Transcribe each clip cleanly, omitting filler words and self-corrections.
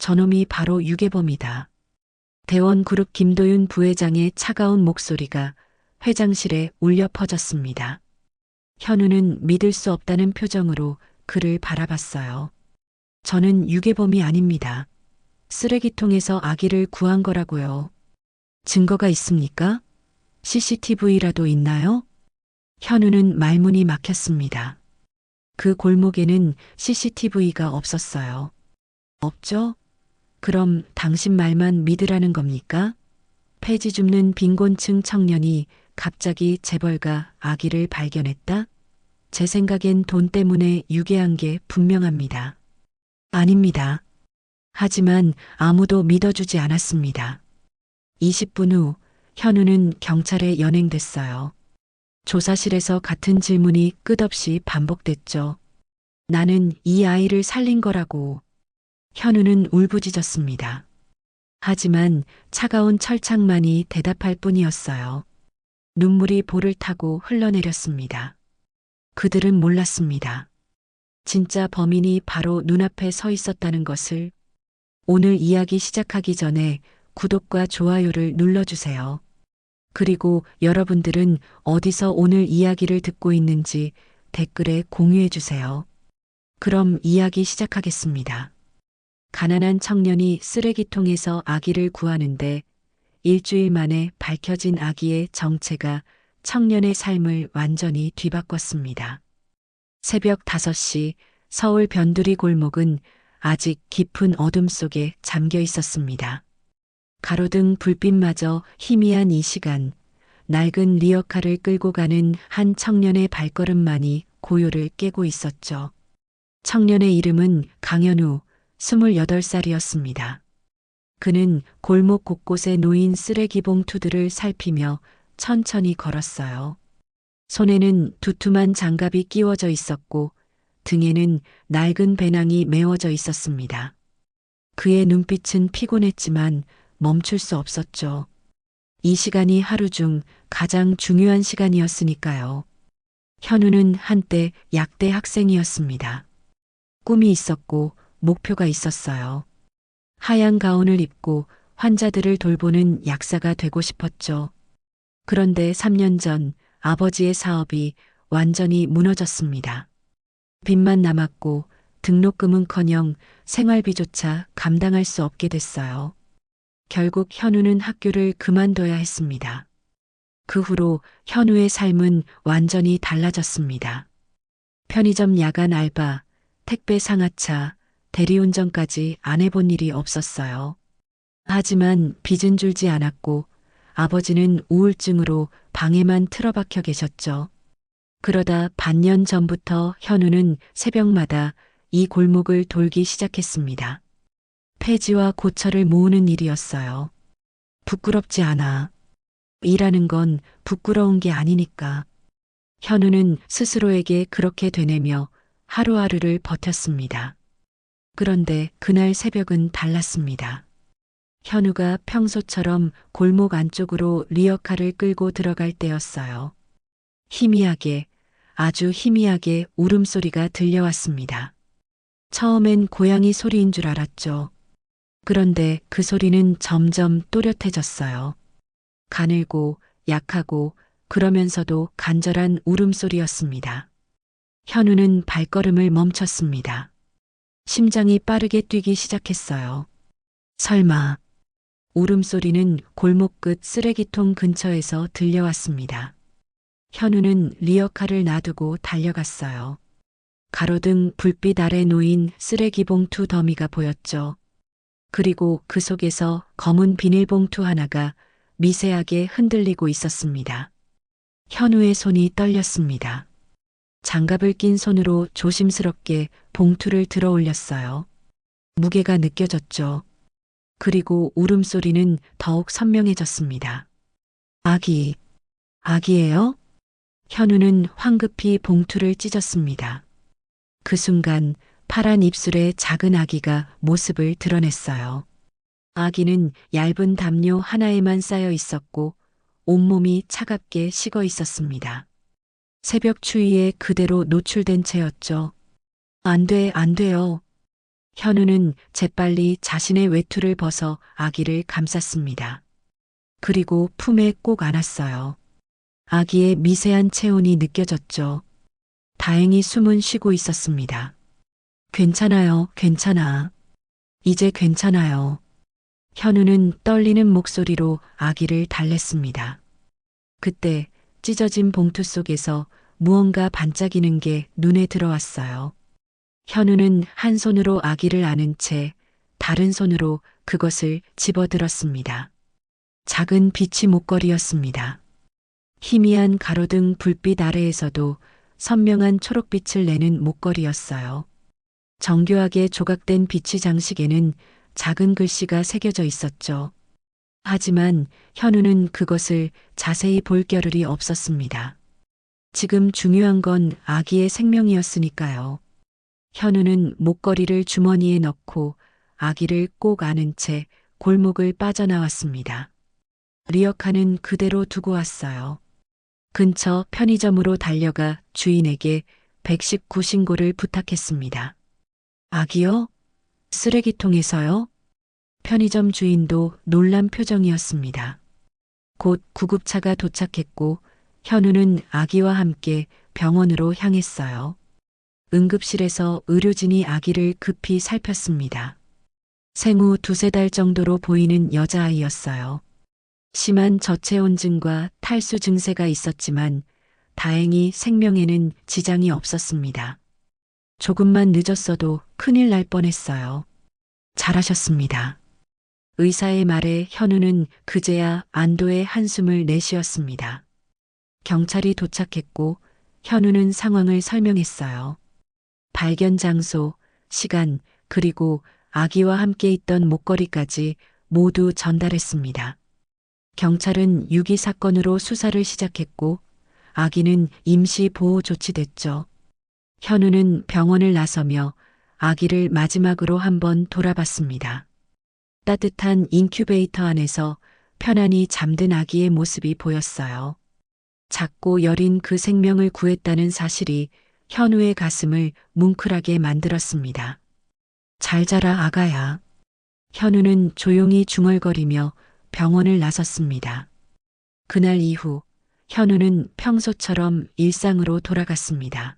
저놈이 바로 유괴범이다. 대원그룹 김도윤 부회장의 차가운 목소리가 회장실에 울려 퍼졌습니다. 현우는 믿을 수 없다는 표정으로 그를 바라봤어요. 저는 유괴범이 아닙니다. 쓰레기통에서 아기를 구한 거라고요. 증거가 있습니까? CCTV라도 있나요? 현우는 말문이 막혔습니다. 그 골목에는 CCTV가 없었어요. 없죠? 그럼 당신 말만 믿으라는 겁니까? 폐지 줍는 빈곤층 청년이 갑자기 재벌가 아기를 발견했다? 제 생각엔 돈 때문에 유괴한 게 분명합니다. 아닙니다. 하지만 아무도 믿어주지 않았습니다. 20분 후 현우는 경찰에 연행됐어요. 조사실에서 같은 질문이 끝없이 반복됐죠. 나는 이 아이를 살린 거라고. 현우는 울부짖었습니다. 하지만 차가운 철창만이 대답할 뿐이었어요. 눈물이 볼을 타고 흘러내렸습니다. 그들은 몰랐습니다. 진짜 범인이 바로 눈앞에 서 있었다는 것을. 오늘 이야기 시작하기 전에 구독과 좋아요를 눌러주세요. 그리고 여러분들은 어디서 오늘 이야기를 듣고 있는지 댓글에 공유해주세요. 그럼 이야기 시작하겠습니다. 가난한 청년이 쓰레기통에서 아기를 구하는데 일주일 만에 밝혀진 아기의 정체가 청년의 삶을 완전히 뒤바꿨습니다. 새벽 5시 서울 변두리 골목은 아직 깊은 어둠 속에 잠겨 있었습니다. 가로등 불빛마저 희미한 이 시간, 낡은 리어카를 끌고 가는 한 청년의 발걸음만이 고요를 깨고 있었죠. 청년의 이름은 강현우, 28살이었습니다. 그는 골목 곳곳에 놓인 쓰레기 봉투들을 살피며 천천히 걸었어요. 손에는 두툼한 장갑이 끼워져 있었고 등에는 낡은 배낭이 메워져 있었습니다. 그의 눈빛은 피곤했지만 멈출 수 없었죠. 이 시간이 하루 중 가장 중요한 시간이었으니까요. 현우는 한때 약대 학생이었습니다. 꿈이 있었고 목표가 있었어요. 하얀 가운을 입고 환자들을 돌보는 약사가 되고 싶었죠. 그런데 3년 전 아버지의 사업이 완전히 무너졌습니다. 빚만 남았고 등록금은커녕 생활비조차 감당할 수 없게 됐어요. 결국 현우는 학교를 그만둬야 했습니다. 그 후로 현우의 삶은 완전히 달라졌습니다. 편의점 야간 알바, 택배 상하차, 대리운전까지 안 해본 일이 없었어요. 하지만 빚은 줄지 않았고 아버지는 우울증으로 방에만 틀어박혀 계셨죠. 그러다 반년 전부터 현우는 새벽마다 이 골목을 돌기 시작했습니다. 폐지와 고철을 모으는 일이었어요. 부끄럽지 않아. 일하는 건 부끄러운 게 아니니까. 현우는 스스로에게 그렇게 되뇌며 하루하루를 버텼습니다. 그런데 그날 새벽은 달랐습니다. 현우가 평소처럼 골목 안쪽으로 리어카를 끌고 들어갈 때였어요. 희미하게, 아주 희미하게 울음소리가 들려왔습니다. 처음엔 고양이 소리인 줄 알았죠. 그런데 그 소리는 점점 또렷해졌어요. 가늘고 약하고 그러면서도 간절한 울음소리였습니다. 현우는 발걸음을 멈췄습니다. 심장이 빠르게 뛰기 시작했어요. 설마. 울음소리는 골목 끝 쓰레기통 근처에서 들려왔습니다. 현우는 리어카를 놔두고 달려갔어요. 가로등 불빛 아래 놓인 쓰레기 봉투 더미가 보였죠. 그리고 그 속에서 검은 비닐봉투 하나가 미세하게 흔들리고 있었습니다. 현우의 손이 떨렸습니다. 장갑을 낀 손으로 조심스럽게 봉투를 들어 올렸어요. 무게가 느껴졌죠. 그리고 울음소리는 더욱 선명해졌습니다. 아기예요? 현우는 황급히 봉투를 찢었습니다. 그 순간 파란 입술에 작은 아기가 모습을 드러냈어요. 아기는 얇은 담요 하나에만 쌓여 있었고 온몸이 차갑게 식어 있었습니다. 새벽 추위에 그대로 노출된 채였죠. 안 돼요. 현우는 재빨리 자신의 외투를 벗어 아기를 감쌌습니다. 그리고 품에 꼭 안았어요. 아기의 미세한 체온이 느껴졌죠. 다행히 숨은 쉬고 있었습니다. 괜찮아요, 괜찮아. 이제 괜찮아요. 현우는 떨리는 목소리로 아기를 달랬습니다. 그때 찢어진 봉투 속에서 무언가 반짝이는 게 눈에 들어왔어요. 현우는 한 손으로 아기를 안은 채 다른 손으로 그것을 집어들었습니다. 작은 비치 목걸이였습니다. 희미한 가로등 불빛 아래에서도 선명한 초록빛을 내는 목걸이였어요. 정교하게 조각된 비치 장식에는 작은 글씨가 새겨져 있었죠. 하지만 현우는 그것을 자세히 볼 겨를이 없었습니다. 지금 중요한 건 아기의 생명이었으니까요. 현우는 목걸이를 주머니에 넣고 아기를 꼭 안은 채 골목을 빠져나왔습니다. 리어카는 그대로 두고 왔어요. 근처 편의점으로 달려가 주인에게 119 신고를 부탁했습니다. 아기요? 쓰레기통에서요? 편의점 주인도 놀란 표정이었습니다. 곧 구급차가 도착했고 현우는 아기와 함께 병원으로 향했어요. 응급실에서 의료진이 아기를 급히 살폈습니다. 생후 2~3달 정도로 보이는 여자아이였어요. 심한 저체온증과 탈수 증세가 있었지만 다행히 생명에는 지장이 없었습니다. 조금만 늦었어도 큰일 날 뻔했어요. 잘하셨습니다. 의사의 말에 현우는 그제야 안도의 한숨을 내쉬었습니다. 경찰이 도착했고 현우는 상황을 설명했어요. 발견 장소, 시간, 그리고 아기와 함께 있던 목걸이까지 모두 전달했습니다. 경찰은 유기 사건으로 수사를 시작했고 아기는 임시 보호 조치됐죠. 현우는 병원을 나서며 아기를 마지막으로 한번 돌아봤습니다. 따뜻한 인큐베이터 안에서 편안히 잠든 아기의 모습이 보였어요. 작고 여린 그 생명을 구했다는 사실이 현우의 가슴을 뭉클하게 만들었습니다. 잘 자라 아가야. 현우는 조용히 중얼거리며 병원을 나섰습니다. 그날 이후 현우는 평소처럼 일상으로 돌아갔습니다.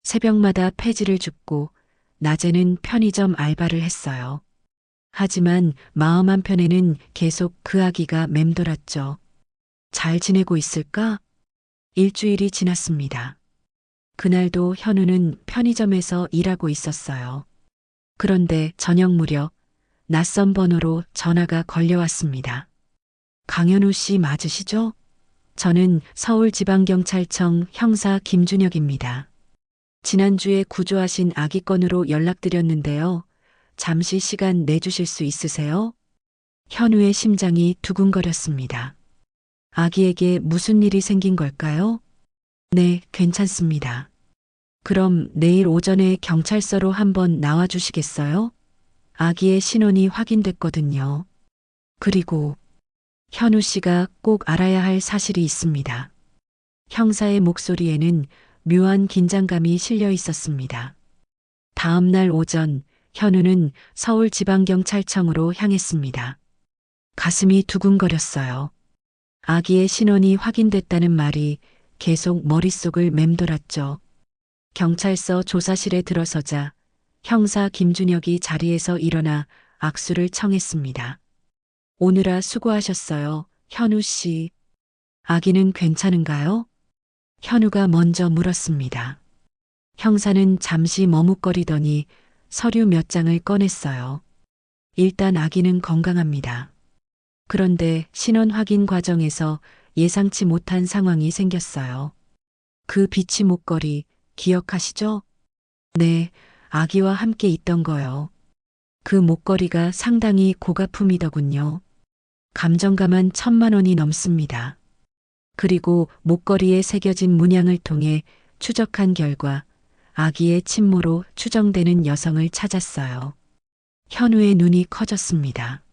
새벽마다 폐지를 줍고 낮에는 편의점 알바를 했어요. 하지만 마음 한편에는 계속 그 아기가 맴돌았죠. 잘 지내고 있을까? 일주일이 지났습니다. 그날도 현우는 편의점에서 일하고 있었어요. 그런데 저녁 무렵 낯선 번호로 전화가 걸려왔습니다. 강현우 씨 맞으시죠? 저는 서울지방경찰청 형사 김준혁입니다. 지난주에 구조하신 아기 건으로 연락드렸는데요. 잠시 시간 내주실 수 있으세요? 현우의 심장이 두근거렸습니다. 아기에게 무슨 일이 생긴 걸까요? 네, 괜찮습니다. 그럼 내일 오전에 경찰서로 한번 나와 주시겠어요? 아기의 신원이 확인됐거든요. 그리고 현우 씨가 꼭 알아야 할 사실이 있습니다. 형사의 목소리에는 묘한 긴장감이 실려 있었습니다. 다음 날 오전 현우는 서울지방경찰청으로 향했습니다. 가슴이 두근거렸어요. 아기의 신원이 확인됐다는 말이 계속 머릿속을 맴돌았죠. 경찰서 조사실에 들어서자 형사 김준혁이 자리에서 일어나 악수를 청했습니다. 오느라 수고하셨어요, 현우 씨. 아기는 괜찮은가요? 현우가 먼저 물었습니다. 형사는 잠시 머뭇거리더니 서류 몇 장을 꺼냈어요. 일단 아기는 건강합니다. 그런데 신원 확인 과정에서 예상치 못한 상황이 생겼어요. 그 비치 목걸이 기억하시죠? 네, 아기와 함께 있던 거요. 그 목걸이가 상당히 고가품이더군요. 감정가만 1,000만 원이 넘습니다. 그리고 목걸이에 새겨진 문양을 통해 추적한 결과 아기의 친모로 추정되는 여성을 찾았어요. 현우의 눈이 커졌습니다.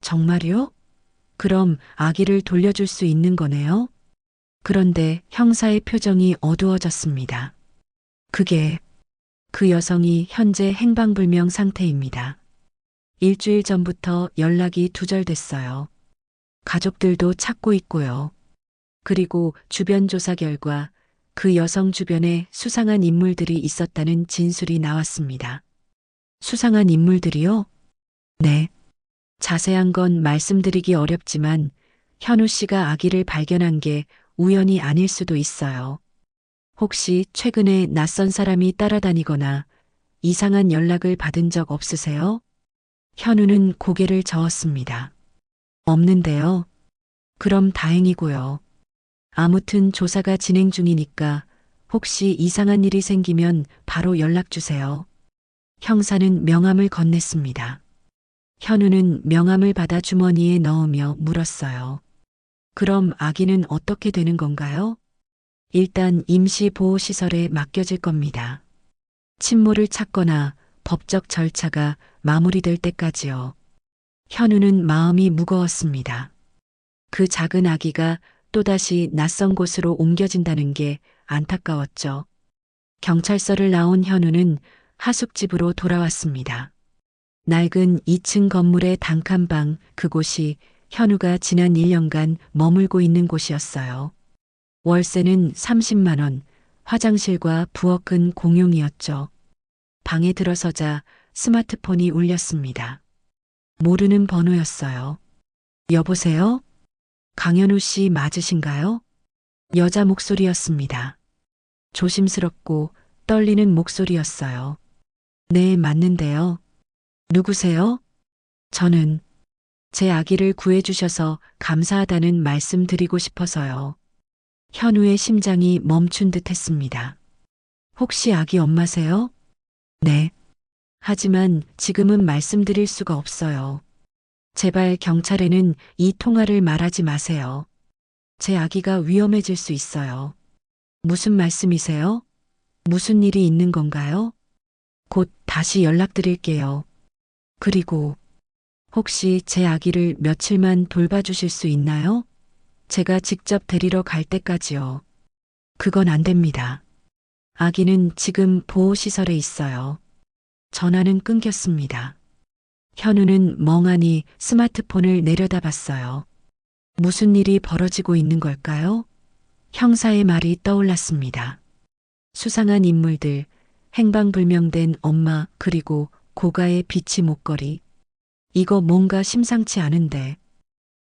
정말요? 그럼 아기를 돌려줄 수 있는 거네요? 그런데 형사의 표정이 어두워졌습니다. 그게 그 여성이 현재 행방불명 상태입니다. 일주일 전부터 연락이 두절됐어요. 가족들도 찾고 있고요. 그리고 주변 조사 결과 그 여성 주변에 수상한 인물들이 있었다는 진술이 나왔습니다. 수상한 인물들이요? 네. 자세한 건 말씀드리기 어렵지만 현우 씨가 아기를 발견한 게 우연이 아닐 수도 있어요. 혹시 최근에 낯선 사람이 따라다니거나 이상한 연락을 받은 적 없으세요? 현우는 고개를 저었습니다. 없는데요. 그럼 다행이고요. 아무튼 조사가 진행 중이니까 혹시 이상한 일이 생기면 바로 연락 주세요. 형사는 명함을 건넸습니다. 현우는 명함을 받아 주머니에 넣으며 물었어요. 그럼 아기는 어떻게 되는 건가요? 일단 임시보호시설에 맡겨질 겁니다. 친모를 찾거나 법적 절차가 마무리될 때까지요. 현우는 마음이 무거웠습니다. 그 작은 아기가 또다시 낯선 곳으로 옮겨진다는 게 안타까웠죠. 경찰서를 나온 현우는 하숙집으로 돌아왔습니다. 낡은 2층 건물의 단칸방, 그곳이 현우가 지난 1년간 머물고 있는 곳이었어요. 월세는 30만 원, 화장실과 부엌은 공용이었죠. 방에 들어서자 스마트폰이 울렸습니다. 모르는 번호였어요. 여보세요? 강현우 씨 맞으신가요? 여자 목소리였습니다. 조심스럽고 떨리는 목소리였어요. 네, 맞는데요. 누구세요? 저는 제 아기를 구해주셔서 감사하다는 말씀 드리고 싶어서요. 현우의 심장이 멈춘 듯 했습니다. 혹시 아기 엄마세요? 네. 하지만 지금은 말씀드릴 수가 없어요. 제발 경찰에는 이 통화를 말하지 마세요. 제 아기가 위험해질 수 있어요. 무슨 말씀이세요? 무슨 일이 있는 건가요? 곧 다시 연락드릴게요. 그리고 혹시 제 아기를 며칠만 돌봐주실 수 있나요? 제가 직접 데리러 갈 때까지요. 그건 안 됩니다. 아기는 지금 보호시설에 있어요. 전화는 끊겼습니다. 현우는 멍하니 스마트폰을 내려다봤어요. 무슨 일이 벌어지고 있는 걸까요? 형사의 말이 떠올랐습니다. 수상한 인물들, 행방불명된 엄마, 그리고 고가의 비치 목걸이. 이거 뭔가 심상치 않은데.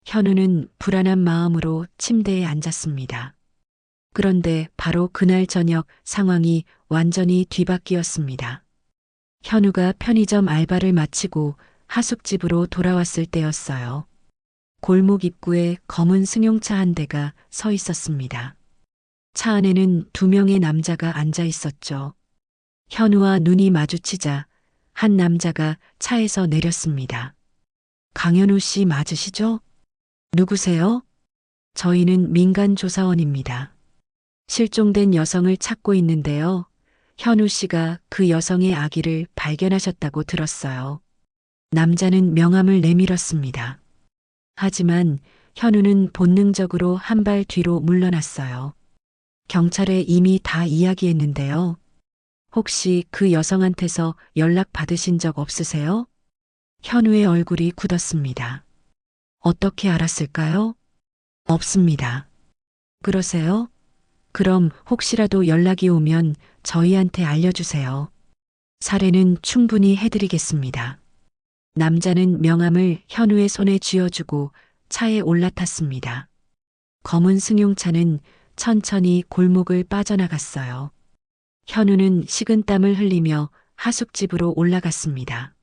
현우는 불안한 마음으로 침대에 앉았습니다. 그런데 바로 그날 저녁 상황이 완전히 뒤바뀌었습니다. 현우가 편의점 알바를 마치고 하숙집으로 돌아왔을 때였어요. 골목 입구에 검은 승용차 한 대가 서 있었습니다. 차 안에는 2명의 남자가 앉아 있었죠. 현우와 눈이 마주치자 한 남자가 차에서 내렸습니다. 강현우 씨 맞으시죠? 누구세요? 저희는 민간조사원입니다. 실종된 여성을 찾고 있는데요. 현우 씨가 그 여성의 아기를 발견하셨다고 들었어요. 남자는 명함을 내밀었습니다. 하지만 현우는 본능적으로 한 발 뒤로 물러났어요. 경찰에 이미 다 이야기했는데요. 혹시 그 여성한테서 연락 받으신 적 없으세요? 현우의 얼굴이 굳었습니다. 어떻게 알았을까요? 없습니다. 그러세요? 그럼 혹시라도 연락이 오면 저희한테 알려주세요. 사례는 충분히 해드리겠습니다. 남자는 명함을 현우의 손에 쥐어주고 차에 올라탔습니다. 검은 승용차는 천천히 골목을 빠져나갔어요. 현우는 식은땀을 흘리며 하숙집으로 올라갔습니다.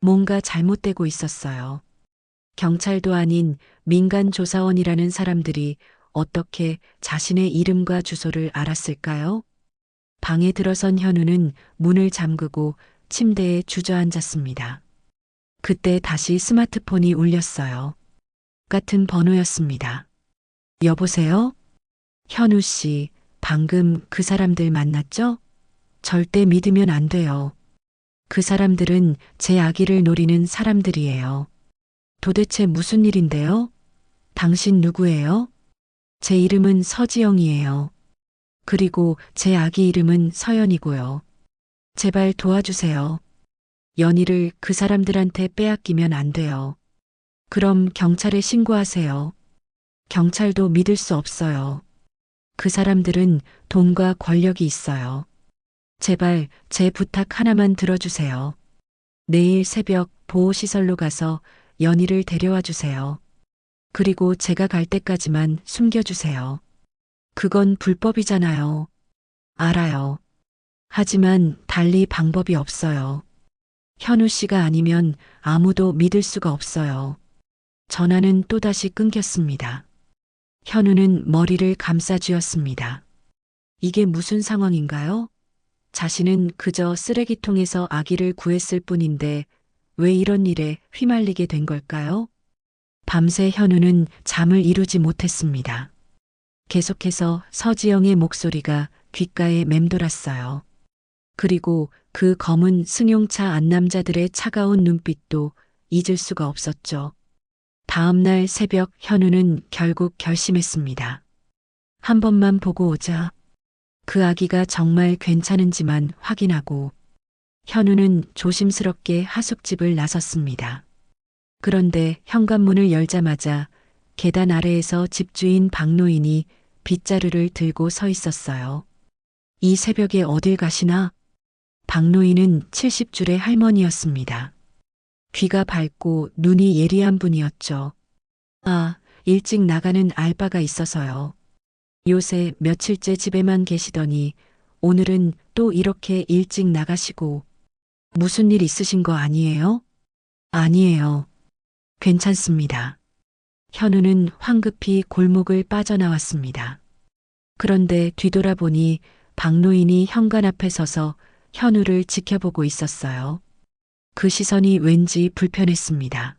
뭔가 잘못되고 있었어요. 경찰도 아닌 민간조사원이라는 사람들이 어떻게 자신의 이름과 주소를 알았을까요? 방에 들어선 현우는 문을 잠그고 침대에 주저앉았습니다. 그때 다시 스마트폰이 울렸어요. 같은 번호였습니다. 여보세요? 현우 씨, 방금 그 사람들 만났죠? 절대 믿으면 안 돼요. 그 사람들은 제 아기를 노리는 사람들이에요. 도대체 무슨 일인데요? 당신 누구예요? 제 이름은 서지영이에요. 그리고 제 아기 이름은 서연이고요. 제발 도와주세요. 연희를 그 사람들한테 빼앗기면 안 돼요. 그럼 경찰에 신고하세요. 경찰도 믿을 수 없어요. 그 사람들은 돈과 권력이 있어요. 제발 제 부탁 하나만 들어주세요. 내일 새벽 보호시설로 가서 연희를 데려와 주세요. 그리고 제가 갈 때까지만 숨겨주세요. 그건 불법이잖아요. 알아요. 하지만 달리 방법이 없어요. 현우 씨가 아니면 아무도 믿을 수가 없어요. 전화는 또다시 끊겼습니다. 현우는 머리를 감싸쥐었습니다. 이게 무슨 상황인가요? 자신은 그저 쓰레기통에서 아기를 구했을 뿐인데 왜 이런 일에 휘말리게 된 걸까요? 밤새 현우는 잠을 이루지 못했습니다. 계속해서 서지영의 목소리가 귓가에 맴돌았어요. 그리고 그 검은 승용차 안남자들의 차가운 눈빛도 잊을 수가 없었죠. 다음 날 새벽 현우는 결국 결심했습니다. 한 번만 보고 오자. 그 아기가 정말 괜찮은지만 확인하고 현우는 조심스럽게 하숙집을 나섰습니다. 그런데 현관문을 열자마자 계단 아래에서 집주인 박노인이 빗자루를 들고 서 있었어요. 이 새벽에 어딜 가시나? 박노인은 70줄의 할머니였습니다. 귀가 밝고 눈이 예리한 분이었죠. 아, 일찍 나가는 알바가 있어서요. 요새 며칠째 집에만 계시더니 오늘은 또 이렇게 일찍 나가시고 무슨 일 있으신 거 아니에요? 아니에요. 괜찮습니다. 현우는 황급히 골목을 빠져나왔습니다. 그런데 뒤돌아보니 박노인이 현관 앞에 서서 현우를 지켜보고 있었어요. 그 시선이 왠지 불편했습니다.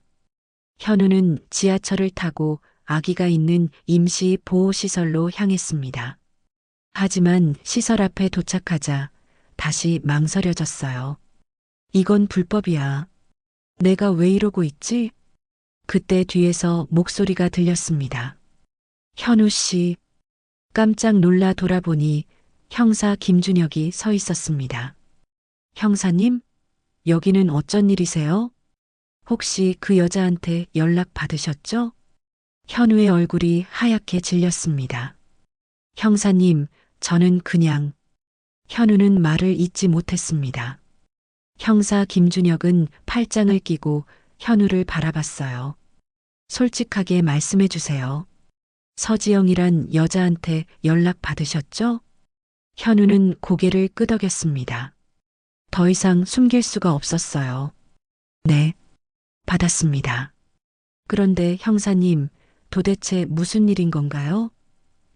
현우는 지하철을 타고 아기가 있는 임시 보호시설로 향했습니다. 하지만 시설 앞에 도착하자 다시 망설여졌어요. 이건 불법이야. 내가 왜 이러고 있지? 그때 뒤에서 목소리가 들렸습니다. 현우 씨. 깜짝 놀라 돌아보니 형사 김준혁이 서 있었습니다. 형사님? 여기는 어쩐 일이세요? 혹시 그 여자한테 연락 받으셨죠? 현우의 얼굴이 하얗게 질렸습니다. 형사님, 저는 그냥. 현우는 말을 잇지 못했습니다. 형사 김준혁은 팔짱을 끼고 현우를 바라봤어요. 솔직하게 말씀해 주세요. 서지영이란 여자한테 연락 받으셨죠? 현우는 고개를 끄덕였습니다. 더 이상 숨길 수가 없었어요. 네, 받았습니다. 그런데 형사님, 도대체 무슨 일인 건가요?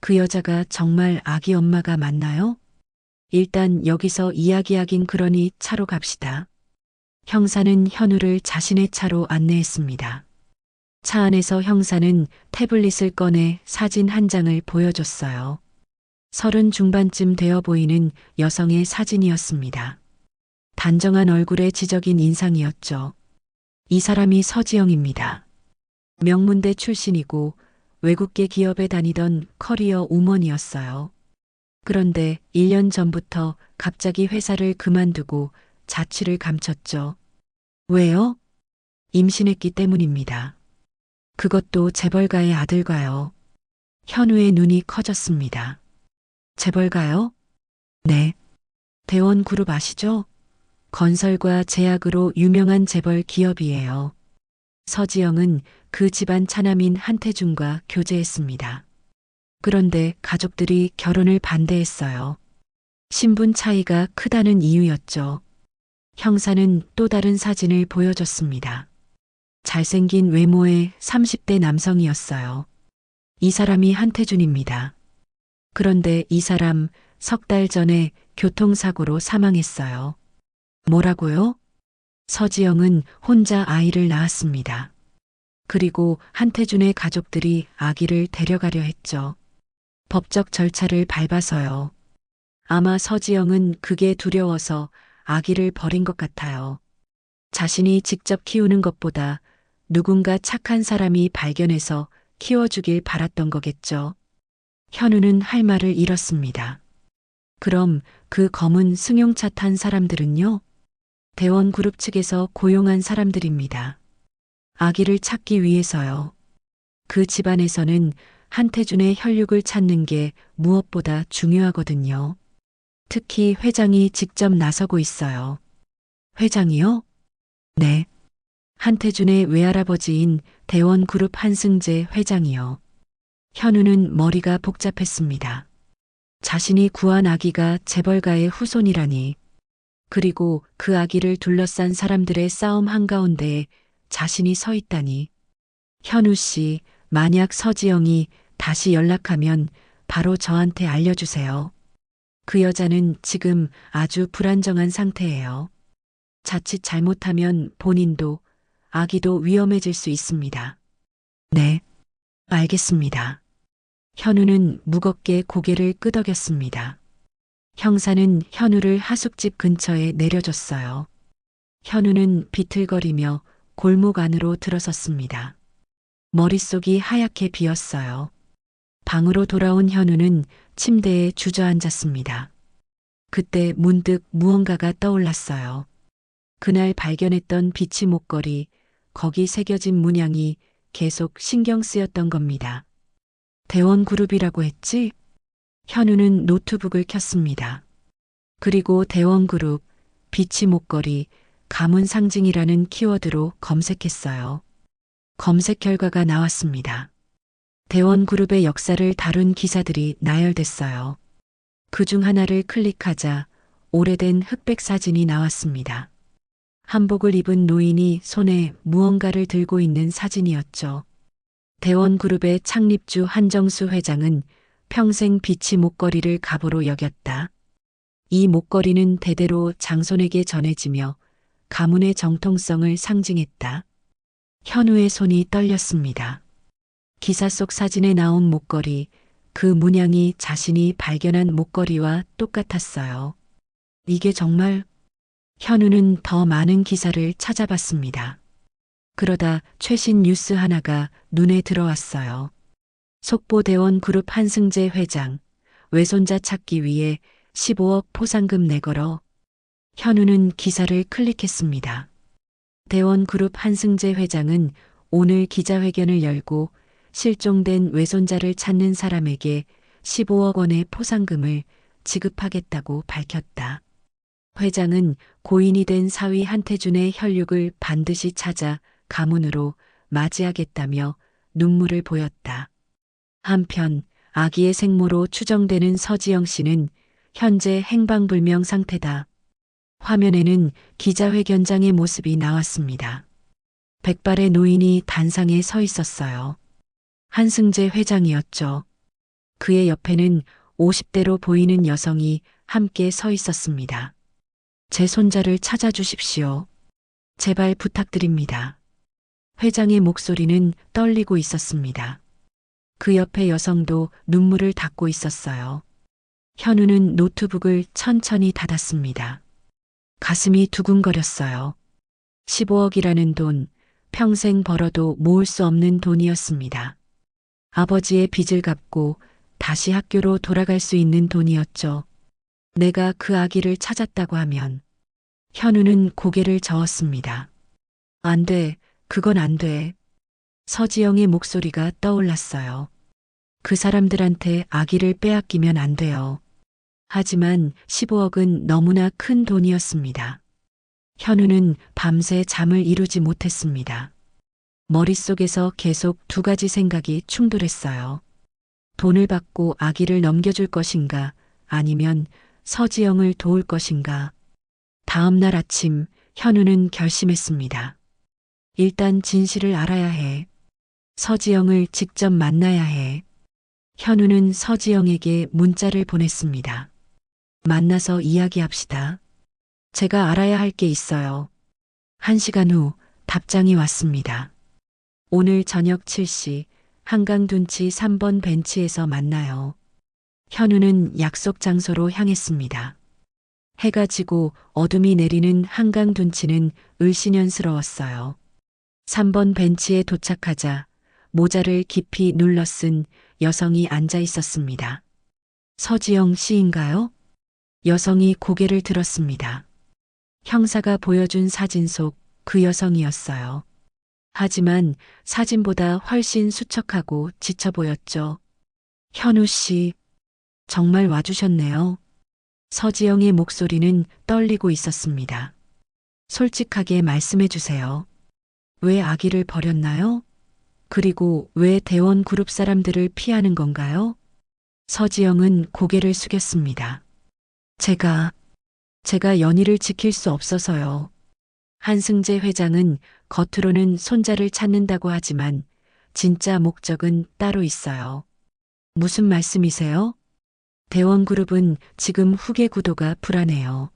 그 여자가 정말 아기 엄마가 맞나요? 일단 여기서 이야기하긴 그러니 차로 갑시다. 형사는 현우를 자신의 차로 안내했습니다. 차 안에서 형사는 태블릿을 꺼내 사진 한 장을 보여줬어요. 30 중반쯤 되어 보이는 여성의 사진이었습니다. 단정한 얼굴에 지적인 인상이었죠. 이 사람이 서지영입니다. 명문대 출신이고 외국계 기업에 다니던 커리어 우먼이었어요. 그런데 1년 전부터 갑자기 회사를 그만두고 자취를 감췄죠. 왜요? 임신했기 때문입니다. 그것도 재벌가의 아들과요. 현우의 눈이 커졌습니다. 재벌가요? 네. 대원그룹 아시죠? 건설과 제약으로 유명한 재벌 기업이에요. 서지영은 그 집안 차남인 한태준과 교제했습니다. 그런데 가족들이 결혼을 반대했어요. 신분 차이가 크다는 이유였죠. 형사는 또 다른 사진을 보여줬습니다. 잘생긴 외모의 30대 남성이었어요. 이 사람이 한태준입니다. 그런데 이 사람 3달 전에 교통사고로 사망했어요. 뭐라고요? 서지영은 혼자 아이를 낳았습니다. 그리고 한태준의 가족들이 아기를 데려가려 했죠. 법적 절차를 밟아서요. 아마 서지영은 그게 두려워서 아기를 버린 것 같아요. 자신이 직접 키우는 것보다 누군가 착한 사람이 발견해서 키워주길 바랐던 거겠죠. 현우는 할 말을 잃었습니다. 그럼 그 검은 승용차 탄 사람들은요? 대원그룹 측에서 고용한 사람들입니다. 아기를 찾기 위해서요. 그 집안에서는 한태준의 혈육을 찾는 게 무엇보다 중요하거든요. 특히 회장이 직접 나서고 있어요. 회장이요? 네. 한태준의 외할아버지인 대원그룹 한승재 회장이요. 현우는 머리가 복잡했습니다. 자신이 구한 아기가 재벌가의 후손이라니. 그리고 그 아기를 둘러싼 사람들의 싸움 한가운데에 자신이 서 있다니. 현우 씨, 만약 서지영이 다시 연락하면 바로 저한테 알려주세요. 그 여자는 지금 아주 불안정한 상태예요. 자칫 잘못하면 본인도 아기도 위험해질 수 있습니다. 네, 알겠습니다. 현우는 무겁게 고개를 끄덕였습니다. 형사는 현우를 하숙집 근처에 내려줬어요. 현우는 비틀거리며 골목 안으로 들어섰습니다. 머릿속이 하얗게 비었어요. 방으로 돌아온 현우는 침대에 주저앉았습니다. 그때 문득 무언가가 떠올랐어요. 그날 발견했던 비치 목걸이, 거기 새겨진 문양이 계속 신경 쓰였던 겁니다. 대원그룹이라고 했지? 현우는 노트북을 켰습니다. 그리고 대원그룹, 비치 목걸이, 가문 상징이라는 키워드로 검색했어요. 검색 결과가 나왔습니다. 대원그룹의 역사를 다룬 기사들이 나열됐어요. 그중 하나를 클릭하자 오래된 흑백 사진이 나왔습니다. 한복을 입은 노인이 손에 무언가를 들고 있는 사진이었죠. 대원그룹의 창립주 한정수 회장은 평생 비치 목걸이를 갑오로 여겼다. 이 목걸이는 대대로 장손에게 전해지며 가문의 정통성을 상징했다. 현우의 손이 떨렸습니다. 기사 속 사진에 나온 목걸이, 그 문양이 자신이 발견한 목걸이와 똑같았어요. 이게 정말? 현우는 더 많은 기사를 찾아봤습니다. 그러다 최신 뉴스 하나가 눈에 들어왔어요. 속보대원 그룹 한승재 회장, 외손자 찾기 위해 15억 포상금 내걸어. 현우는 기사를 클릭했습니다. 대원그룹 한승재 회장은 오늘 기자회견을 열고 실종된 외손자를 찾는 사람에게 15억 원의 포상금을 지급하겠다고 밝혔다. 회장은 고인이 된 사위 한태준의 혈육을 반드시 찾아 가문으로 맞이하겠다며 눈물을 보였다. 한편 아기의 생모로 추정되는 서지영 씨는 현재 행방불명 상태다. 화면에는 기자회견장의 모습이 나왔습니다. 백발의 노인이 단상에 서 있었어요. 한승재 회장이었죠. 그의 옆에는 50대로 보이는 여성이 함께 서 있었습니다. 제 손자를 찾아주십시오. 제발 부탁드립니다. 회장의 목소리는 떨리고 있었습니다. 그 옆에 여성도 눈물을 닦고 있었어요. 현우는 노트북을 천천히 닫았습니다. 가슴이 두근거렸어요. 15억이라는 돈, 평생 벌어도 모을 수 없는 돈이었습니다. 아버지의 빚을 갚고 다시 학교로 돌아갈 수 있는 돈이었죠. 내가 그 아기를 찾았다고 하면. 현우는 고개를 저었습니다. 안 돼, 그건 안 돼. 서지영의 목소리가 떠올랐어요. 그 사람들한테 아기를 빼앗기면 안 돼요. 하지만 15억은 너무나 큰 돈이었습니다. 현우는 밤새 잠을 이루지 못했습니다. 머릿속에서 계속 두 가지 생각이 충돌했어요. 돈을 받고 아기를 넘겨줄 것인가, 아니면 서지영을 도울 것인가. 다음 날 아침 현우는 결심했습니다. 일단 진실을 알아야 해. 서지영을 직접 만나야 해. 현우는 서지영에게 문자를 보냈습니다. 만나서 이야기합시다. 제가 알아야 할 게 있어요. 1시간 후 답장이 왔습니다. 오늘 저녁 7시 한강둔치 3번 벤치에서 만나요. 현우는 약속 장소로 향했습니다. 해가 지고 어둠이 내리는 한강둔치는 을씨년스러웠어요. 3번 벤치에 도착하자 모자를 깊이 눌러 쓴 여성이 앉아 있었습니다. 서지영 씨인가요? 여성이 고개를 들었습니다. 형사가 보여준 사진 속 그 여성이었어요. 하지만 사진보다 훨씬 수척하고 지쳐 보였죠. 현우 씨, 정말 와주셨네요. 서지영의 목소리는 떨리고 있었습니다. 솔직하게 말씀해 주세요. 왜 아기를 버렸나요? 그리고 왜 대원 그룹 사람들을 피하는 건가요? 서지영은 고개를 숙였습니다. 제가 연희를 지킬 수 없어서요. 한승재 회장은 겉으로는 손자를 찾는다고 하지만 진짜 목적은 따로 있어요. 무슨 말씀이세요? 대원그룹은 지금 후계 구도가 불안해요.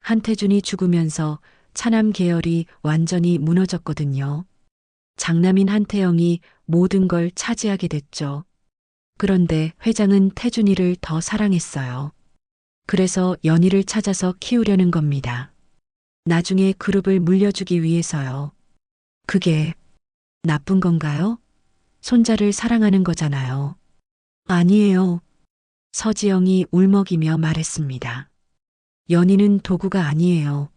한태준이 죽으면서 차남 계열이 완전히 무너졌거든요. 장남인 한태영이 모든 걸 차지하게 됐죠. 그런데 회장은 태준이를 더 사랑했어요. 그래서 연희를 찾아서 키우려는 겁니다. 나중에 그룹을 물려주기 위해서요. 그게 나쁜 건가요? 손자를 사랑하는 거잖아요. 아니에요. 서지영이 울먹이며 말했습니다. 연희는 도구가 아니에요.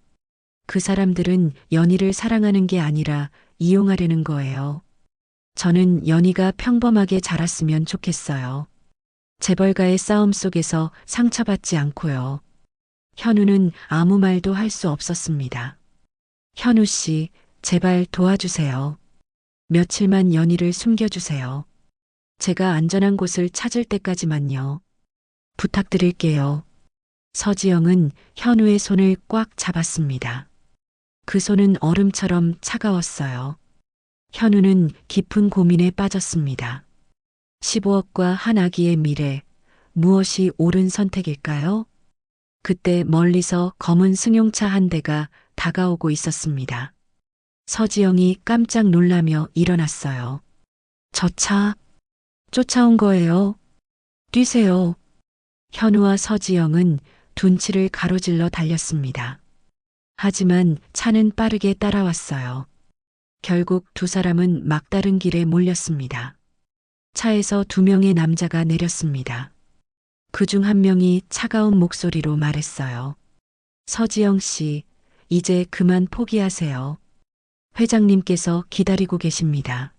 그 사람들은 연희를 사랑하는 게 아니라 이용하려는 거예요. 저는 연희가 평범하게 자랐으면 좋겠어요. 재벌가의 싸움 속에서 상처받지 않고요. 현우는 아무 말도 할 수 없었습니다. 현우 씨, 제발 도와주세요. 며칠만 연희를 숨겨주세요. 제가 안전한 곳을 찾을 때까지만요. 부탁드릴게요. 서지영은 현우의 손을 꽉 잡았습니다. 그 손은 얼음처럼 차가웠어요. 현우는 깊은 고민에 빠졌습니다. 15억과 한 아기의 미래, 무엇이 옳은 선택일까요? 그때 멀리서 검은 승용차 한 대가 다가오고 있었습니다. 서지영이 깜짝 놀라며 일어났어요. 저 차, 쫓아온 거예요. 뛰세요. 현우와 서지영은 둔치를 가로질러 달렸습니다. 하지만 차는 빠르게 따라왔어요. 결국 두 사람은 막다른 길에 몰렸습니다. 차에서 두 명의 남자가 내렸습니다. 그중 한 명이 차가운 목소리로 말했어요. 서지영 씨, 이제 그만 포기하세요. 회장님께서 기다리고 계십니다.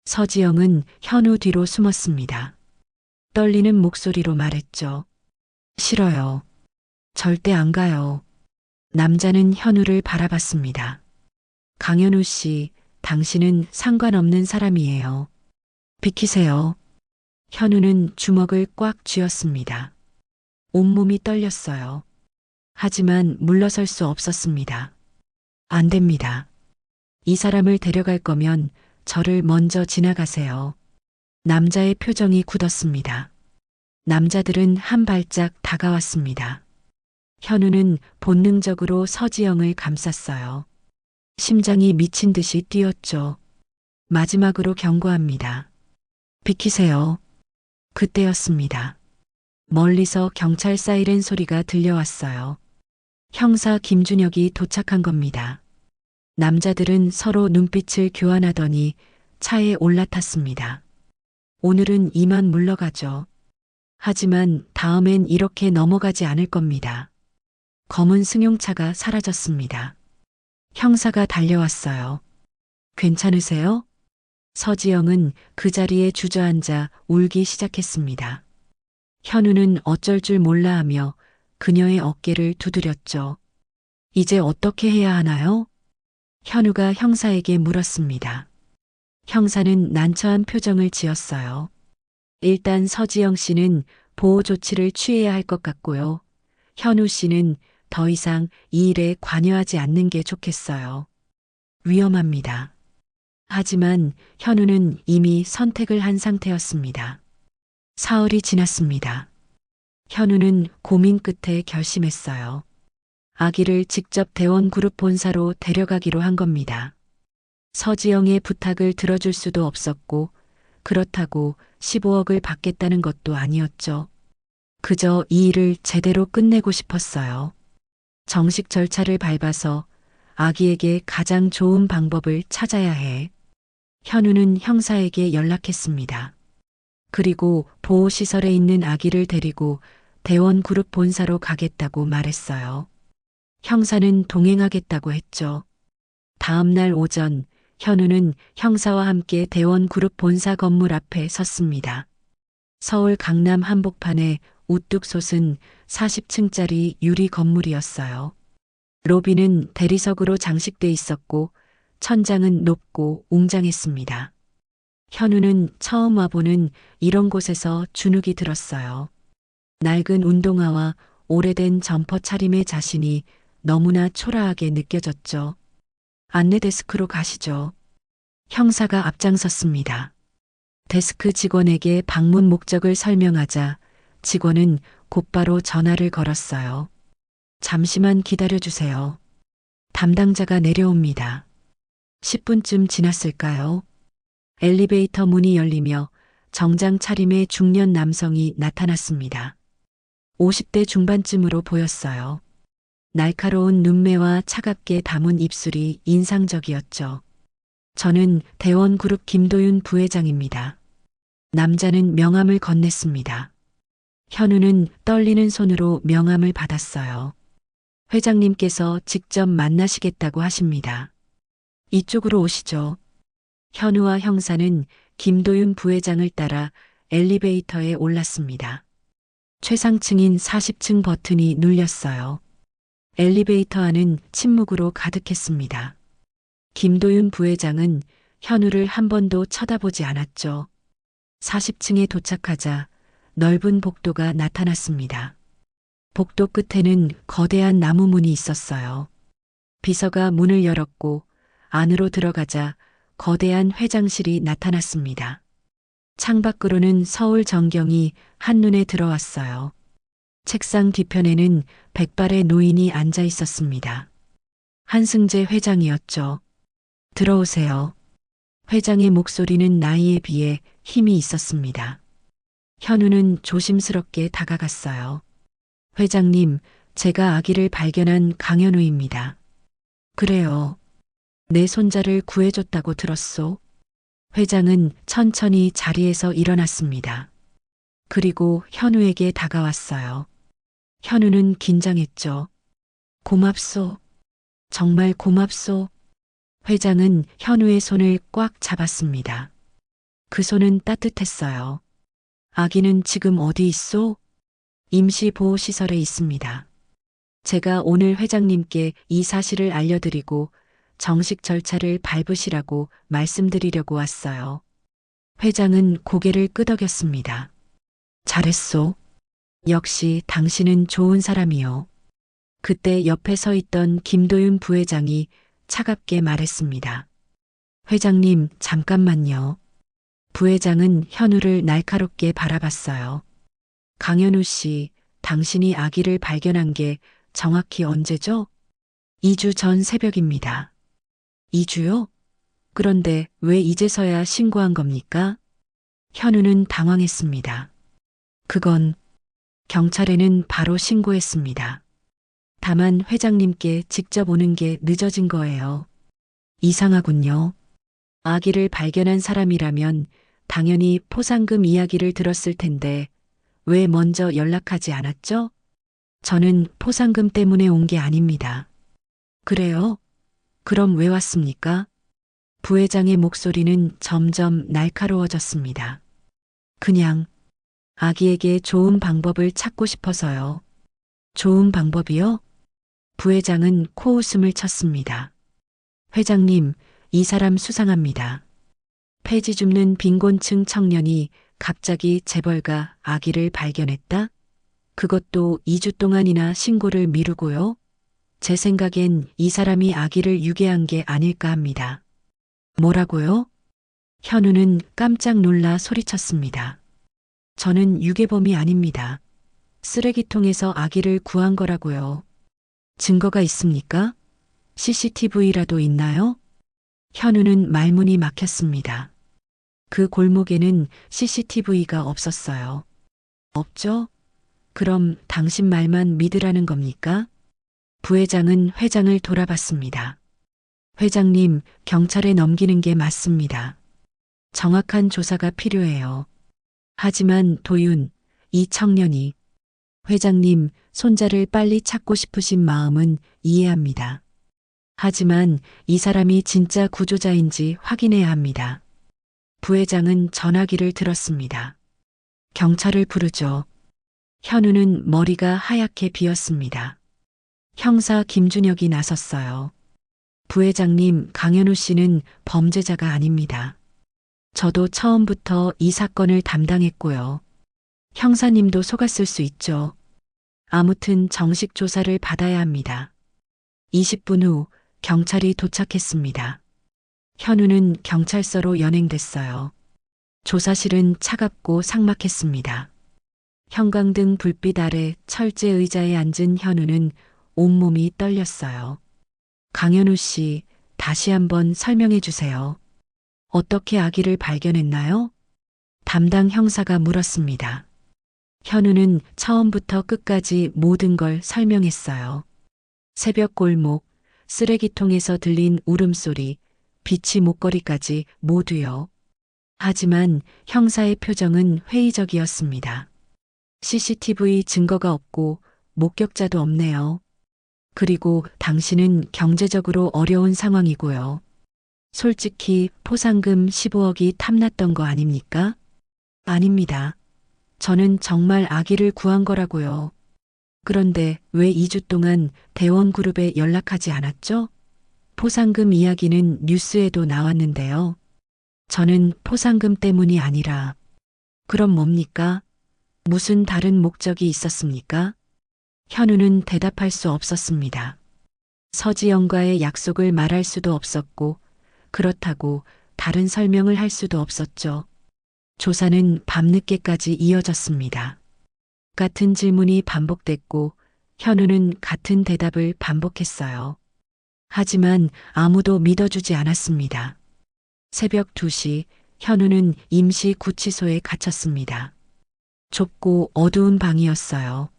서지영은 현우 뒤로 숨었습니다. 떨리는 목소리로 말했죠. 싫어요. 절대 안 가요. 남자는 현우를 바라봤습니다. 강현우 씨, 당신은 상관없는 사람이에요. 비키세요. 현우는 주먹을 꽉 쥐었습니다. 온몸이 떨렸어요. 하지만 물러설 수 없었습니다. 안 됩니다. 이 사람을 데려갈 거면 저를 먼저 지나가세요. 남자의 표정이 굳었습니다. 남자들은 한 발짝 다가왔습니다. 현우는 본능적으로 서지영을 감쌌어요. 심장이 미친 듯이 뛰었죠. 마지막으로 경고합니다. 비키세요. 그때였습니다. 멀리서 경찰 사이렌 소리가 들려왔어요. 형사 김준혁이 도착한 겁니다. 남자들은 서로 눈빛을 교환하더니 차에 올라탔습니다. 오늘은 이만 물러가죠. 하지만 다음엔 이렇게 넘어가지 않을 겁니다. 검은 승용차가 사라졌습니다. 형사가 달려왔어요. 괜찮으세요? 서지영은 그 자리에 주저앉아 울기 시작했습니다. 현우는 어쩔 줄 몰라 하며 그녀의 어깨를 두드렸죠. 이제 어떻게 해야 하나요? 현우가 형사에게 물었습니다. 형사는 난처한 표정을 지었어요. 일단 서지영 씨는 보호 조치를 취해야 할 것 같고요. 현우 씨는 더 이상 이 일에 관여하지 않는 게 좋겠어요. 위험합니다. 하지만 현우는 이미 선택을 한 상태였습니다. 사흘이 지났습니다. 현우는 고민 끝에 결심했어요. 아기를 직접 대원그룹 본사로 데려가기로 한 겁니다. 서지영의 부탁을 들어줄 수도 없었고 그렇다고 15억을 받겠다는 것도 아니었죠. 그저 이 일을 제대로 끝내고 싶었어요. 정식 절차를 밟아서 아기에게 가장 좋은 방법을 찾아야 해. 현우는 형사에게 연락했습니다. 그리고 보호시설에 있는 아기를 데리고 대원그룹 본사로 가겠다고 말했어요. 형사는 동행하겠다고 했죠. 다음 날 오전 현우는 형사와 함께 대원그룹 본사 건물 앞에 섰습니다. 서울 강남 한복판에 우뚝 솟은 40층짜리 유리 건물이었어요. 로비는 대리석으로 장식돼 있었고 천장은 높고 웅장했습니다. 현우는 처음 와보는 이런 곳에서 주눅이 들었어요. 낡은 운동화와 오래된 점퍼 차림의 자신이 너무나 초라하게 느껴졌죠. 안내 데스크로 가시죠. 형사가 앞장섰습니다. 데스크 직원에게 방문 목적을 설명하자 직원은 곧바로 전화를 걸었어요. 잠시만 기다려주세요. 담당자가 내려옵니다. 10분쯤 지났을까요? 엘리베이터 문이 열리며 정장 차림의 중년 남성이 나타났습니다. 50대 중반쯤으로 보였어요. 날카로운 눈매와 차갑게 담은 입술이 인상적이었죠. 저는 대원그룹 김도윤 부회장입니다. 남자는 명함을 건넸습니다. 현우는 떨리는 손으로 명함을 받았어요. 회장님께서 직접 만나시겠다고 하십니다. 이쪽으로 오시죠. 현우와 형사는 김도윤 부회장을 따라 엘리베이터에 올랐습니다. 최상층인 40층 버튼이 눌렸어요. 엘리베이터 안은 침묵으로 가득했습니다. 김도윤 부회장은 현우를 한 번도 쳐다보지 않았죠. 40층에 도착하자 넓은 복도가 나타났습니다. 복도 끝에는 거대한 나무 문이 있었어요. 비서가 문을 열었고 안으로 들어가자 거대한 회장실이 나타났습니다. 창밖으로는 서울 전경이 한눈에 들어왔어요. 책상 뒤편에는 백발의 노인이 앉아 있었습니다. 한승재 회장이었죠. 들어오세요. 회장의 목소리는 나이에 비해 힘이 있었습니다. 현우는 조심스럽게 다가갔어요. 회장님, 제가 아기를 발견한 강현우입니다. 그래요. 내 손자를 구해줬다고 들었소. 회장은 천천히 자리에서 일어났습니다. 그리고 현우에게 다가왔어요. 현우는 긴장했죠. 고맙소. 정말 고맙소. 회장은 현우의 손을 꽉 잡았습니다. 그 손은 따뜻했어요. 아기는 지금 어디 있소? 임시보호시설에 있습니다. 제가 오늘 회장님께 이 사실을 알려드리고 정식 절차를 밟으시라고 말씀드리려고 왔어요. 회장은 고개를 끄덕였습니다. 잘했소. 역시 당신은 좋은 사람이요. 그때 옆에 서 있던 김도윤 부회장이 차갑게 말했습니다. 회장님, 잠깐만요. 부회장은 현우를 날카롭게 바라봤어요. 강현우 씨, 당신이 아기를 발견한 게 정확히 언제죠? 2주 전 새벽입니다. 2주요? 그런데 왜 이제서야 신고한 겁니까? 현우는 당황했습니다. 그건 경찰에는 바로 신고했습니다. 다만 회장님께 직접 오는 게 늦어진 거예요. 이상하군요. 아기를 발견한 사람이라면 당연히 포상금 이야기를 들었을 텐데 왜 먼저 연락하지 않았죠? 저는 포상금 때문에 온 게 아닙니다. 그래요? 그럼 왜 왔습니까? 부회장의 목소리는 점점 날카로워졌습니다. 그냥 아기에게 좋은 방법을 찾고 싶어서요. 좋은 방법이요? 부회장은 코웃음을 쳤습니다. 회장님, 이 사람 수상합니다. 폐지 줍는 빈곤층 청년이 갑자기 재벌가 아기를 발견했다? 그것도 2주 동안이나 신고를 미루고요. 제 생각엔 이 사람이 아기를 유괴한 게 아닐까 합니다. 뭐라고요? 현우는 깜짝 놀라 소리쳤습니다. 저는 유괴범이 아닙니다. 쓰레기통에서 아기를 구한 거라고요. 증거가 있습니까? CCTV라도 있나요? 현우는 말문이 막혔습니다. 그 골목에는 CCTV가 없었어요. 없죠? 그럼 당신 말만 믿으라는 겁니까? 부회장은 회장을 돌아봤습니다. 회장님, 경찰에 넘기는 게 맞습니다. 정확한 조사가 필요해요. 하지만 도윤, 이 청년이 회장님, 손자를 빨리 찾고 싶으신 마음은 이해합니다. 하지만 이 사람이 진짜 구조자인지 확인해야 합니다. 부회장은 전화기를 들었습니다. 경찰을 부르죠. 현우는 머리가 하얗게 비었습니다. 형사 김준혁이 나섰어요. 부회장님, 강현우 씨는 범죄자가 아닙니다. 저도 처음부터 이 사건을 담당했고요. 형사님도 속았을 수 있죠. 아무튼 정식 조사를 받아야 합니다. 20분 후 경찰이 도착했습니다. 현우는 경찰서로 연행됐어요. 조사실은 차갑고 삭막했습니다. 형광등 불빛 아래 철제 의자에 앉은 현우는 온몸이 떨렸어요. 강현우 씨, 다시 한번 설명해 주세요. 어떻게 아기를 발견했나요? 담당 형사가 물었습니다. 현우는 처음부터 끝까지 모든 걸 설명했어요. 새벽 골목, 쓰레기통에서 들린 울음소리, 비치 목걸이까지 모두요. 하지만 형사의 표정은 회의적이었습니다. CCTV 증거가 없고 목격자도 없네요. 그리고 당신은 경제적으로 어려운 상황이고요. 솔직히 포상금 15억이 탐났던 거 아닙니까? 아닙니다. 저는 정말 아기를 구한 거라고요. 그런데 왜 2주 동안 대원그룹에 연락하지 않았죠? 포상금 이야기는 뉴스에도 나왔는데요. 저는 포상금 때문이 아니라, 그럼 뭡니까? 무슨 다른 목적이 있었습니까? 현우는 대답할 수 없었습니다. 서지영과의 약속을 말할 수도 없었고, 그렇다고 다른 설명을 할 수도 없었죠. 조사는 밤늦게까지 이어졌습니다. 같은 질문이 반복됐고, 현우는 같은 대답을 반복했어요. 하지만 아무도 믿어주지 않았습니다. 새벽 2시, 현우는 임시 구치소에 갇혔습니다. 좁고 어두운 방이었어요.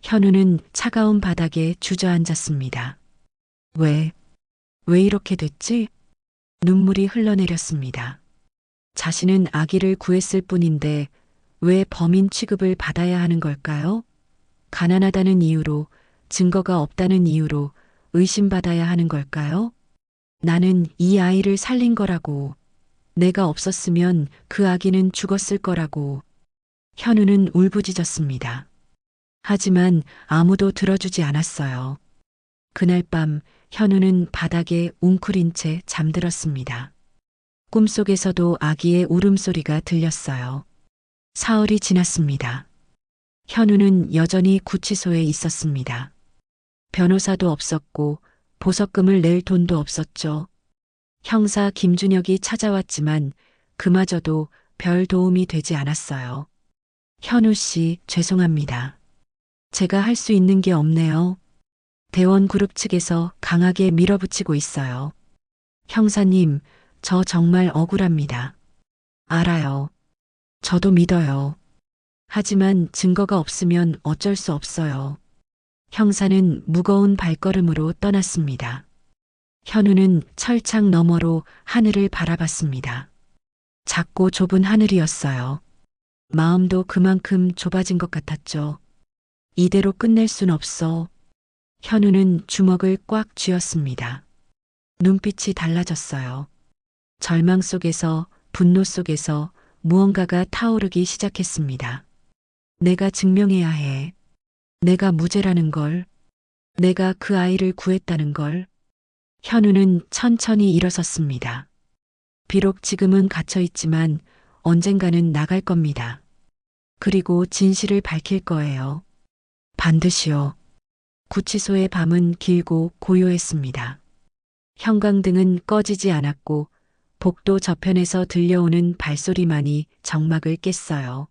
현우는 차가운 바닥에 주저앉았습니다. 왜 이렇게 됐지? 눈물이 흘러내렸습니다. 자신은 아기를 구했을 뿐인데 왜 범인 취급을 받아야 하는 걸까요? 가난하다는 이유로, 증거가 없다는 이유로 의심받아야 하는 걸까요? 나는 이 아이를 살린 거라고. 내가 없었으면 그 아기는 죽었을 거라고. 현우는 울부짖었습니다. 하지만 아무도 들어주지 않았어요. 그날 밤 현우는 바닥에 웅크린 채 잠들었습니다. 꿈속에서도 아기의 울음소리가 들렸어요. 사흘이 지났습니다. 현우는 여전히 구치소에 있었습니다. 변호사도 없었고 보석금을 낼 돈도 없었죠. 형사 김준혁이 찾아왔지만 그마저도 별 도움이 되지 않았어요. 현우 씨, 죄송합니다. 제가 할 수 있는 게 없네요. 대원그룹 측에서 강하게 밀어붙이고 있어요. 형사님, 저 정말 억울합니다. 알아요. 저도 믿어요. 하지만 증거가 없으면 어쩔 수 없어요. 형사는 무거운 발걸음으로 떠났습니다. 현우는 철창 너머로 하늘을 바라봤습니다. 작고 좁은 하늘이었어요. 마음도 그만큼 좁아진 것 같았죠. 이대로 끝낼 순 없어. 현우는 주먹을 꽉 쥐었습니다. 눈빛이 달라졌어요. 절망 속에서, 분노 속에서 무언가가 타오르기 시작했습니다. 내가 증명해야 해. 내가 무죄라는 걸. 내가 그 아이를 구했다는 걸. 현우는 천천히 일어섰습니다. 비록 지금은 갇혀 있지만 언젠가는 나갈 겁니다. 그리고 진실을 밝힐 거예요. 반드시요. 구치소의 밤은 길고 고요했습니다. 형광등은 꺼지지 않았고 복도 저편에서 들려오는 발소리만이 정막을 깼어요.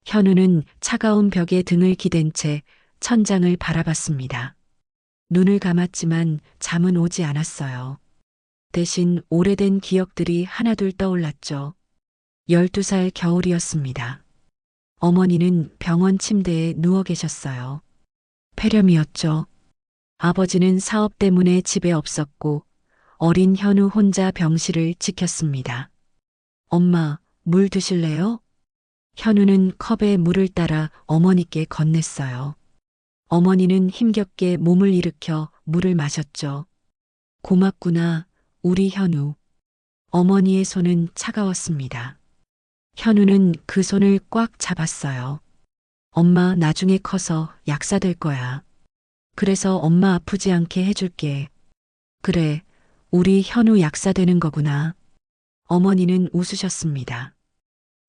현우는 차가운 벽에 등을 기댄 채 천장을 바라봤습니다. 눈을 감았지만 잠은 오지 않았어요. 대신 오래된 기억들이 하나둘 떠올랐죠. 12살 겨울이었습니다. 어머니는 병원 침대에 누워 계셨어요. 폐렴이었죠. 아버지는 사업 때문에 집에 없었고 어린 현우 혼자 병실을 지켰습니다. 엄마, 물 드실래요? 현우는 컵에 물을 따라 어머니께 건넸어요. 어머니는 힘겹게 몸을 일으켜 물을 마셨죠. 고맙구나, 우리 현우. 어머니의 손은 차가웠습니다. 현우는 그 손을 꽉 잡았어요. 엄마 나중에 커서 약사 될 거야. 그래서 엄마 아프지 않게 해줄게. 그래, 우리 현우 약사 되는 거구나. 어머니는 웃으셨습니다.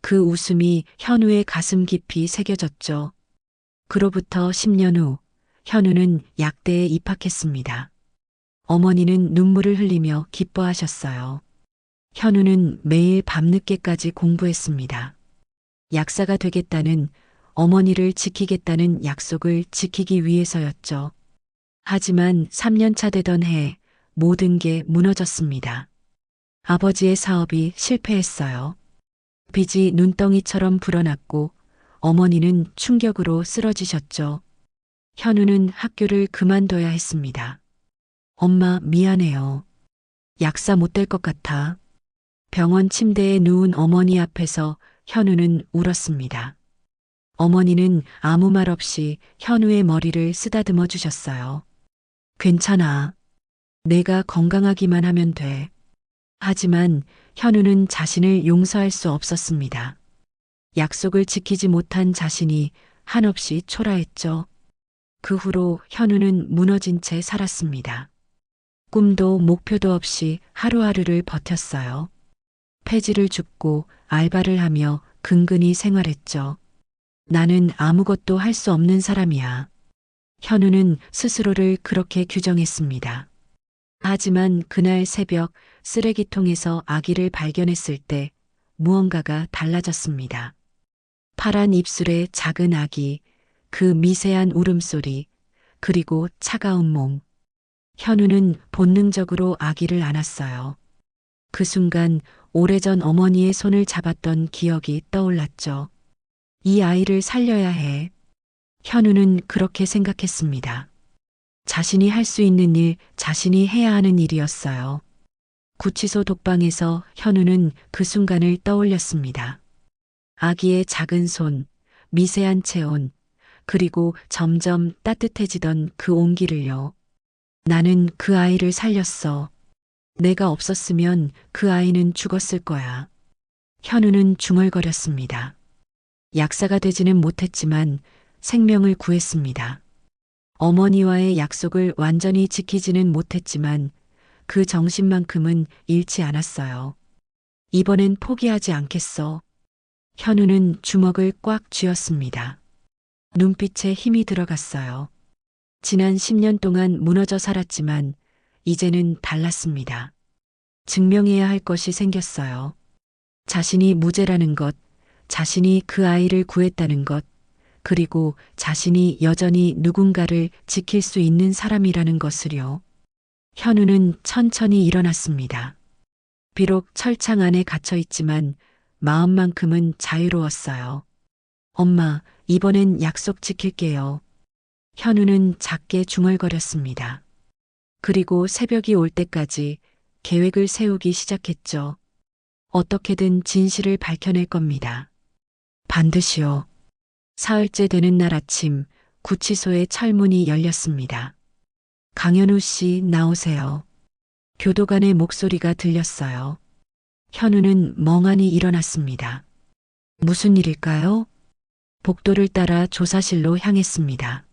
그 웃음이 현우의 가슴 깊이 새겨졌죠. 그로부터 10년 후, 현우는 약대에 입학했습니다. 어머니는 눈물을 흘리며 기뻐하셨어요. 현우는 매일 밤늦게까지 공부했습니다. 약사가 되겠다는, 어머니를 지키겠다는 약속을 지키기 위해서였죠. 하지만 3년차 되던 해 모든 게 무너졌습니다. 아버지의 사업이 실패했어요. 빚이 눈덩이처럼 불어났고 어머니는 충격으로 쓰러지셨죠. 현우는 학교를 그만둬야 했습니다. 엄마 미안해요. 약사 못 될 것 같아. 병원 침대에 누운 어머니 앞에서 현우는 울었습니다. 어머니는 아무 말 없이 현우의 머리를 쓰다듬어 주셨어요. 괜찮아. 내가 건강하기만 하면 돼. 하지만 현우는 자신을 용서할 수 없었습니다. 약속을 지키지 못한 자신이 한없이 초라했죠. 그 후로 현우는 무너진 채 살았습니다. 꿈도 목표도 없이 하루하루를 버텼어요. 폐지를 줍고 알바를 하며 근근히 생활했죠. 나는 아무것도 할 수 없는 사람이야. 현우는 스스로를 그렇게 규정했습니다. 하지만 그날 새벽 쓰레기통에서 아기를 발견했을 때 무언가가 달라졌습니다. 파란 입술의 작은 아기, 그 미세한 울음소리, 그리고 차가운 몸. 현우는 본능적으로 아기를 안았어요. 그 순간 오래전 어머니의 손을 잡았던 기억이 떠올랐죠. 이 아이를 살려야 해. 현우는 그렇게 생각했습니다. 자신이 할 수 있는 일, 자신이 해야 하는 일이었어요. 구치소 독방에서 현우는 그 순간을 떠올렸습니다. 아기의 작은 손, 미세한 체온, 그리고 점점 따뜻해지던 그 온기를요. 나는 그 아이를 살렸어. 내가 없었으면 그 아이는 죽었을 거야. 현우는 중얼거렸습니다. 약사가 되지는 못했지만 생명을 구했습니다. 어머니와의 약속을 완전히 지키지는 못했지만 그 정신만큼은 잃지 않았어요. 이번엔 포기하지 않겠어. 현우는 주먹을 꽉 쥐었습니다. 눈빛에 힘이 들어갔어요. 지난 10년 동안 무너져 살았지만 이제는 달랐습니다. 증명해야 할 것이 생겼어요. 자신이 무죄라는 것, 자신이 그 아이를 구했다는 것, 그리고 자신이 여전히 누군가를 지킬 수 있는 사람이라는 것을요. 현우는 천천히 일어났습니다. 비록 철창 안에 갇혀 있지만 마음만큼은 자유로웠어요. 엄마, 이번엔 약속 지킬게요. 현우는 작게 중얼거렸습니다. 그리고 새벽이 올 때까지 계획을 세우기 시작했죠. 어떻게든 진실을 밝혀낼 겁니다. 반드시요. 사흘째 되는 날 아침 구치소의 철문이 열렸습니다. 강현우 씨 나오세요. 교도관의 목소리가 들렸어요. 현우는 멍하니 일어났습니다. 무슨 일일까요? 복도를 따라 조사실로 향했습니다.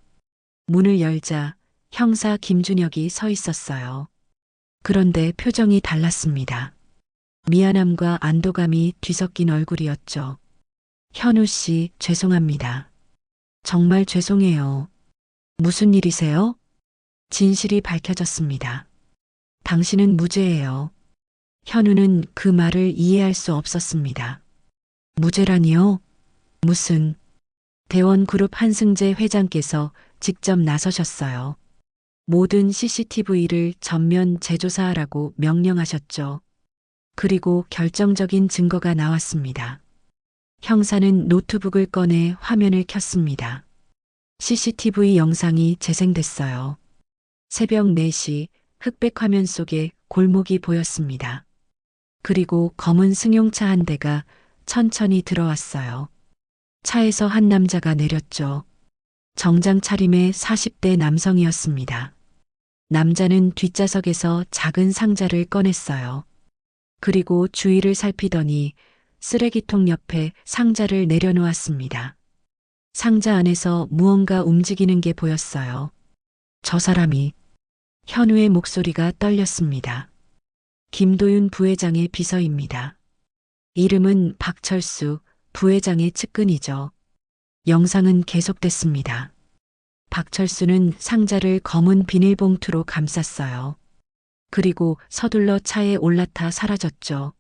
문을 열자 형사 김준혁이 서 있었어요. 그런데 표정이 달랐습니다. 미안함과 안도감이 뒤섞인 얼굴이었죠. 현우 씨, 죄송합니다. 정말 죄송해요. 무슨 일이세요? 진실이 밝혀졌습니다. 당신은 무죄예요. 현우는 그 말을 이해할 수 없었습니다. 무죄라니요? 무슨? 대원그룹 한승재 회장께서 직접 나서셨어요. 모든 CCTV를 전면 재조사하라고 명령하셨죠. 그리고 결정적인 증거가 나왔습니다. 형사는 노트북을 꺼내 화면을 켰습니다. CCTV 영상이 재생됐어요. 새벽 4시 흑백 화면 속에 골목이 보였습니다. 그리고 검은 승용차 한 대가 천천히 들어왔어요. 차에서 한 남자가 내렸죠. 정장 차림의 40대 남성이었습니다. 남자는 뒷좌석에서 작은 상자를 꺼냈어요. 그리고 주위를 살피더니 쓰레기통 옆에 상자를 내려놓았습니다. 상자 안에서 무언가 움직이는 게 보였어요. 저 사람이. 현우의 목소리가 떨렸습니다. 김도윤 부회장의 비서입니다. 이름은 박철수, 부회장의 측근이죠. 영상은 계속됐습니다. 박철수는 상자를 검은 비닐봉투로 감쌌어요. 그리고 서둘러 차에 올라타 사라졌죠.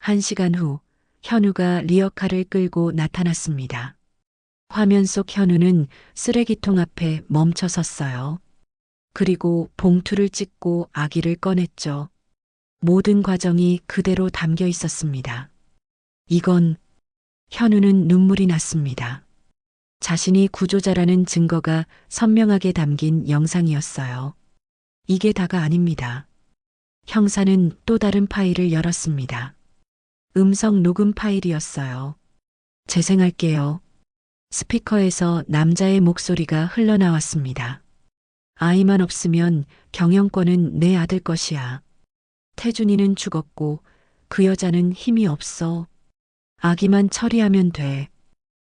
1시간 후 현우가 리어카를 끌고 나타났습니다. 화면 속 현우는 쓰레기통 앞에 멈춰 섰어요. 그리고 봉투를 찍고 아기를 꺼냈죠. 모든 과정이 그대로 담겨 있었습니다. 이건 현우는 눈물이 났습니다. 자신이 구조자라는 증거가 선명하게 담긴 영상이었어요. 이게 다가 아닙니다. 형사는 또 다른 파일을 열었습니다. 음성 녹음 파일이었어요. 재생할게요. 스피커에서 남자의 목소리가 흘러나왔습니다. 아이만 없으면 경영권은 내 아들 것이야. 태준이는 죽었고 그 여자는 힘이 없어. 아기만 처리하면 돼.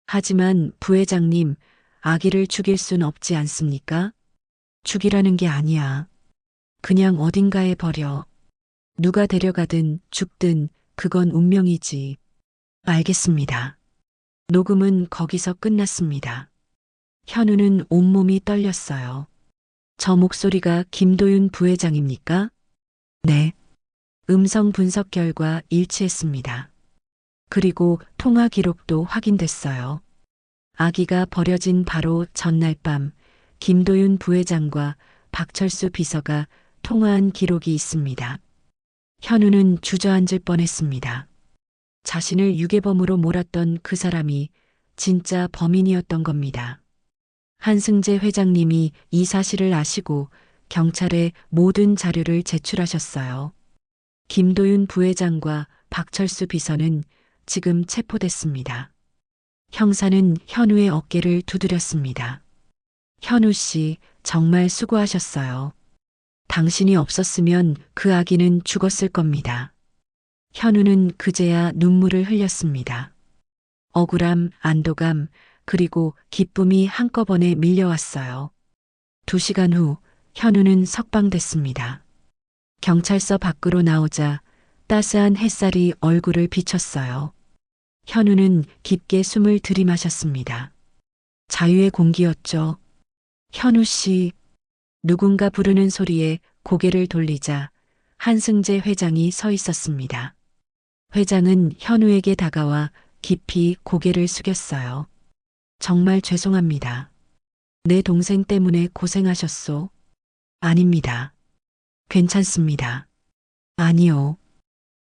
하지만 부회장님, 아기를 죽일 순 없지 않습니까? 죽이라는 게 아니야. 그냥 어딘가에 버려. 누가 데려가든 죽든 그건 운명이지. 알겠습니다. 녹음은 거기서 끝났습니다. 현우는 온몸이 떨렸어요. 저 목소리가 김도윤 부회장입니까? 네. 음성 분석 결과 일치했습니다. 그리고 통화 기록도 확인됐어요. 아기가 버려진 바로 전날 밤 김도윤 부회장과 박철수 비서가 통화한 기록이 있습니다. 현우는 주저앉을 뻔했습니다. 자신을 유괴범으로 몰았던 그 사람이 진짜 범인이었던 겁니다. 한승재 회장님이 이 사실을 아시고 경찰에 모든 자료를 제출하셨어요. 김도윤 부회장과 박철수 비서는 지금 체포됐습니다. 형사는 현우의 어깨를 두드렸습니다. 현우 씨, 정말 수고하셨어요. 당신이 없었으면 그 아기는 죽었을 겁니다. 현우는 그제야 눈물을 흘렸습니다. 억울함, 안도감, 그리고 기쁨이 한꺼번에 밀려왔어요. 2시간 후 현우는 석방됐습니다. 경찰서 밖으로 나오자 따스한 햇살이 얼굴을 비췄어요. 현우는 깊게 숨을 들이마셨습니다. 자유의 공기였죠. 현우 씨, 누군가 부르는 소리에 고개를 돌리자 한승재 회장이 서 있었습니다. 회장은 현우에게 다가와 깊이 고개를 숙였어요. 정말 죄송합니다. 내 동생 때문에 고생하셨소. 아닙니다. 괜찮습니다. 아니요.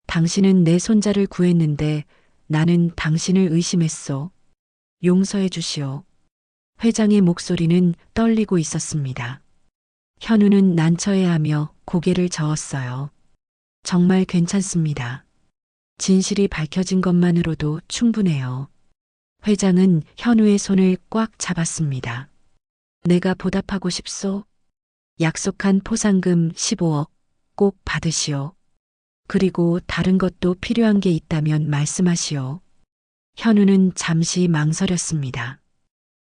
당신은 내 손자를 구했는데 나는 당신을 의심했소. 용서해 주시오. 회장의 목소리는 떨리고 있었습니다. 현우는 난처해하며 고개를 저었어요. 정말 괜찮습니다. 진실이 밝혀진 것만으로도 충분해요. 회장은 현우의 손을 꽉 잡았습니다. 내가 보답하고 싶소. 약속한 포상금 15억 꼭 받으시오. 그리고 다른 것도 필요한 게 있다면 말씀하시오. 현우는 잠시 망설였습니다.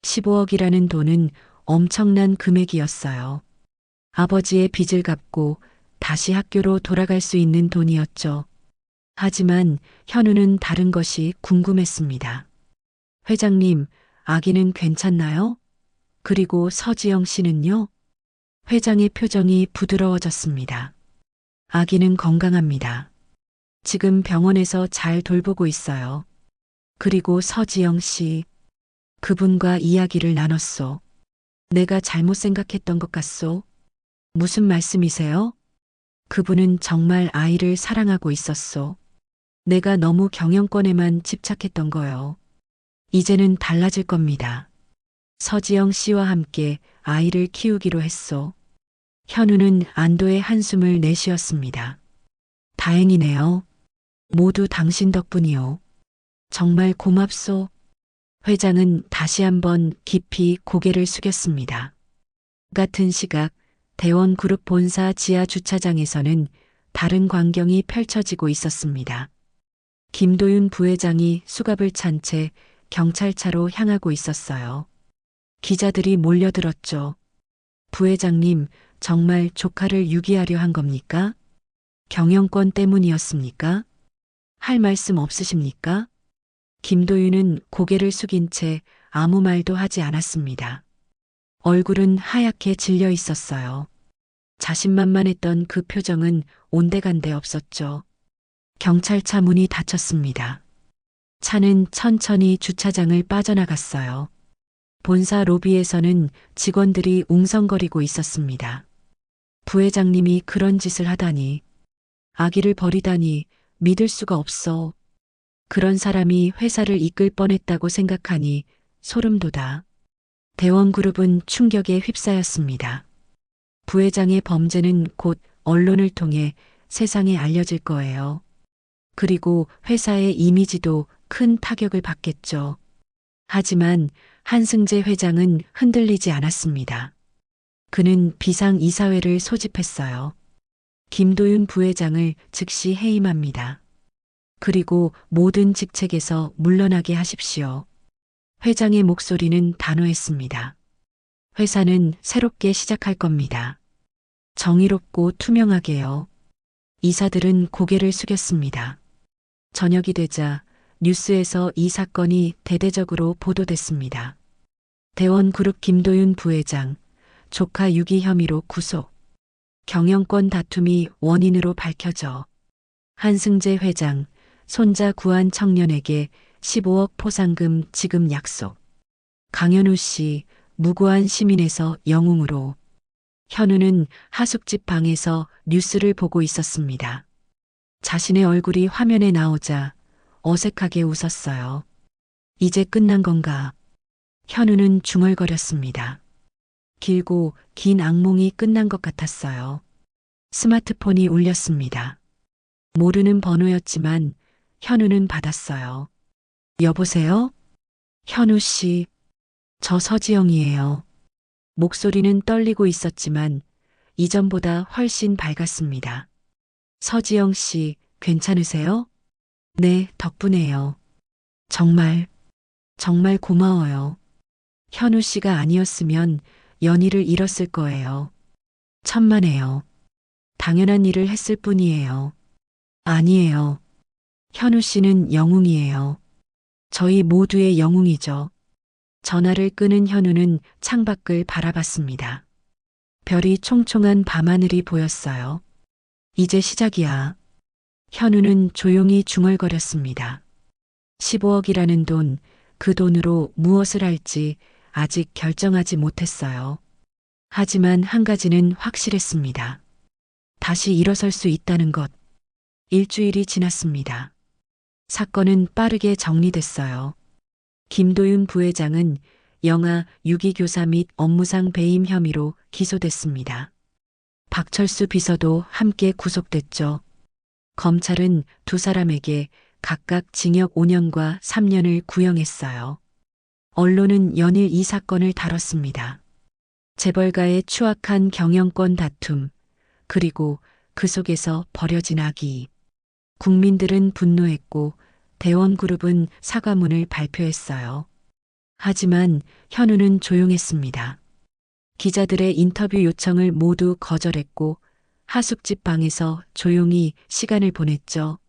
15억이라는 돈은 엄청난 금액이었어요. 아버지의 빚을 갚고 다시 학교로 돌아갈 수 있는 돈이었죠. 하지만 현우는 다른 것이 궁금했습니다. 회장님, 아기는 괜찮나요? 그리고 서지영 씨는요? 회장의 표정이 부드러워졌습니다. 아기는 건강합니다. 지금 병원에서 잘 돌보고 있어요. 그리고 서지영 씨, 그분과 이야기를 나눴소. 내가 잘못 생각했던 것 같소. 무슨 말씀이세요? 그분은 정말 아이를 사랑하고 있었소. 내가 너무 경영권에만 집착했던 거요. 이제는 달라질 겁니다. 서지영 씨와 함께 아이를 키우기로 했소. 현우는 안도의 한숨을 내쉬었습니다. 다행이네요. 모두 당신 덕분이요. 정말 고맙소. 회장은 다시 한번 깊이 고개를 숙였습니다. 같은 시각 대원그룹 본사 지하 주차장에서는 다른 광경이 펼쳐지고 있었습니다. 김도윤 부회장이 수갑을 찬 채 경찰차로 향하고 있었어요. 기자들이 몰려들었죠. 부회장님, 정말 조카를 유기하려 한 겁니까? 경영권 때문이었습니까? 할 말씀 없으십니까? 김도윤은 고개를 숙인 채 아무 말도 하지 않았습니다. 얼굴은 하얗게 질려 있었어요. 자신만만했던 그 표정은 온데간데 없었죠. 경찰차 문이 닫혔습니다. 차는 천천히 주차장을 빠져나갔어요. 본사 로비에서는 직원들이 웅성거리고 있었습니다. 부회장님이 그런 짓을 하다니, 아기를 버리다니 믿을 수가 없어. 그런 사람이 회사를 이끌 뻔했다고 생각하니 소름 돋아. 대원그룹은 충격에 휩싸였습니다. 부회장의 범죄는 곧 언론을 통해 세상에 알려질 거예요. 그리고 회사의 이미지도 큰 타격을 받겠죠. 하지만 한승재 회장은 흔들리지 않았습니다. 그는 비상이사회를 소집했어요. 김도윤 부회장을 즉시 해임합니다. 그리고 모든 직책에서 물러나게 하십시오. 회장의 목소리는 단호했습니다. 회사는 새롭게 시작할 겁니다. 정의롭고 투명하게요. 이사들은 고개를 숙였습니다. 저녁이 되자 뉴스에서 이 사건이 대대적으로 보도됐습니다. 대원그룹 김도윤 부회장, 조카 유기 혐의로 구속. 경영권 다툼이 원인으로 밝혀져. 한승재 회장, 손자 구한 청년에게 15억 포상금 지급 약속. 강현우 씨, 무고한 시민에서 영웅으로. 현우는 하숙집 방에서 뉴스를 보고 있었습니다. 자신의 얼굴이 화면에 나오자 어색하게 웃었어요. 이제 끝난 건가? 현우는 중얼거렸습니다. 길고 긴 악몽이 끝난 것 같았어요. 스마트폰이 울렸습니다. 모르는 번호였지만 현우는 받았어요. 여보세요? 현우 씨, 저 서지영이에요. 목소리는 떨리고 있었지만 이전보다 훨씬 밝았습니다. 서지영 씨, 괜찮으세요? 네, 덕분에요. 정말, 정말 고마워요. 현우 씨가 아니었으면 연희를 잃었을 거예요. 천만에요. 당연한 일을 했을 뿐이에요. 아니에요. 현우 씨는 영웅이에요. 저희 모두의 영웅이죠. 전화를 끄는 현우는 창밖을 바라봤습니다. 별이 총총한 밤하늘이 보였어요. 이제 시작이야. 현우는 조용히 중얼거렸습니다. 15억이라는 돈, 그 돈으로 무엇을 할지 아직 결정하지 못했어요. 하지만 한 가지는 확실했습니다. 다시 일어설 수 있다는 것. 일주일이 지났습니다. 사건은 빠르게 정리됐어요. 김도윤 부회장은 영아 유기교사 및 업무상 배임 혐의로 기소됐습니다. 박철수 비서도 함께 구속됐죠. 검찰은 두 사람에게 각각 징역 5년과 3년을 구형했어요. 언론은 연일 이 사건을 다뤘습니다. 재벌가의 추악한 경영권 다툼, 그리고 그 속에서 버려진 아기. 국민들은 분노했고 대원그룹은 사과문을 발표했어요. 하지만 현우는 조용했습니다. 기자들의 인터뷰 요청을 모두 거절했고 하숙집 방에서 조용히 시간을 보냈죠.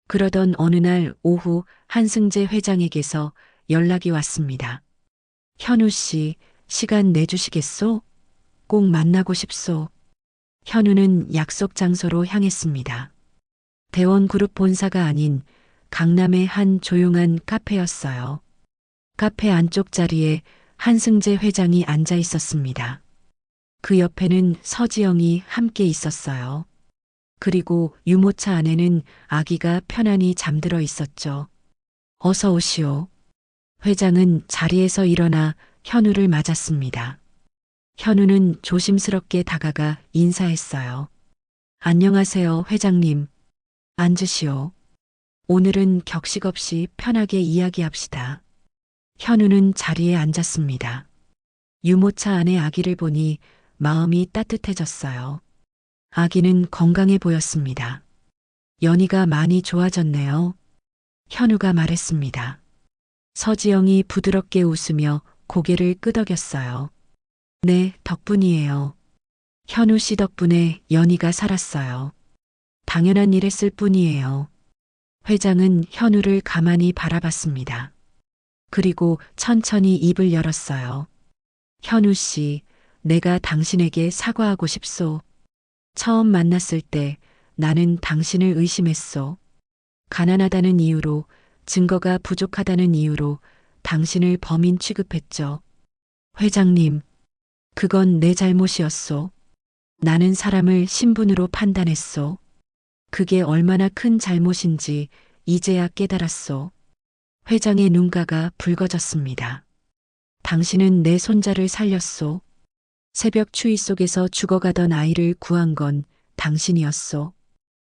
그러던 어느 날 오후 한승재 회장에게서 연락이 왔습니다. 현우 씨, 시간 내주시겠소? 꼭 만나고 싶소. 현우는 약속 장소로 향했습니다. 대원그룹 본사가 아닌 강남의 한 조용한 카페였어요. 카페 안쪽 자리에 한승재 회장이 앉아 있었습니다. 그 옆에는 서지영이 함께 있었어요. 그리고 유모차 안에는 아기가 편안히 잠들어 있었죠. 어서 오시오. 회장은 자리에서 일어나 현우를 맞았습니다. 현우는 조심스럽게 다가가 인사했어요. 안녕하세요, 회장님. 앉으시오. 오늘은 격식 없이 편하게 이야기합시다. 현우는 자리에 앉았습니다. 유모차 안에 아기를 보니 마음이 따뜻해졌어요. 아기는 건강해 보였습니다. 연희가 많이 좋아졌네요. 현우가 말했습니다. 서지영이 부드럽게 웃으며 고개를 끄덕였어요. 네, 덕분이에요. 현우 씨 덕분에 연희가 살았어요. 당연한 일했을 뿐이에요. 회장은 현우를 가만히 바라봤습니다. 그리고 천천히 입을 열었어요. 현우 씨, 내가 당신에게 사과하고 싶소. 처음 만났을 때 나는 당신을 의심했소. 가난하다는 이유로, 증거가 부족하다는 이유로 당신을 범인 취급했죠. 회장님, 그건 내 잘못이었소. 나는 사람을 신분으로 판단했소. 그게 얼마나 큰 잘못인지 이제야 깨달았소. 회장의 눈가가 붉어졌습니다. 당신은 내 손자를 살렸소. 새벽 추위 속에서 죽어가던 아이를 구한 건 당신이었소.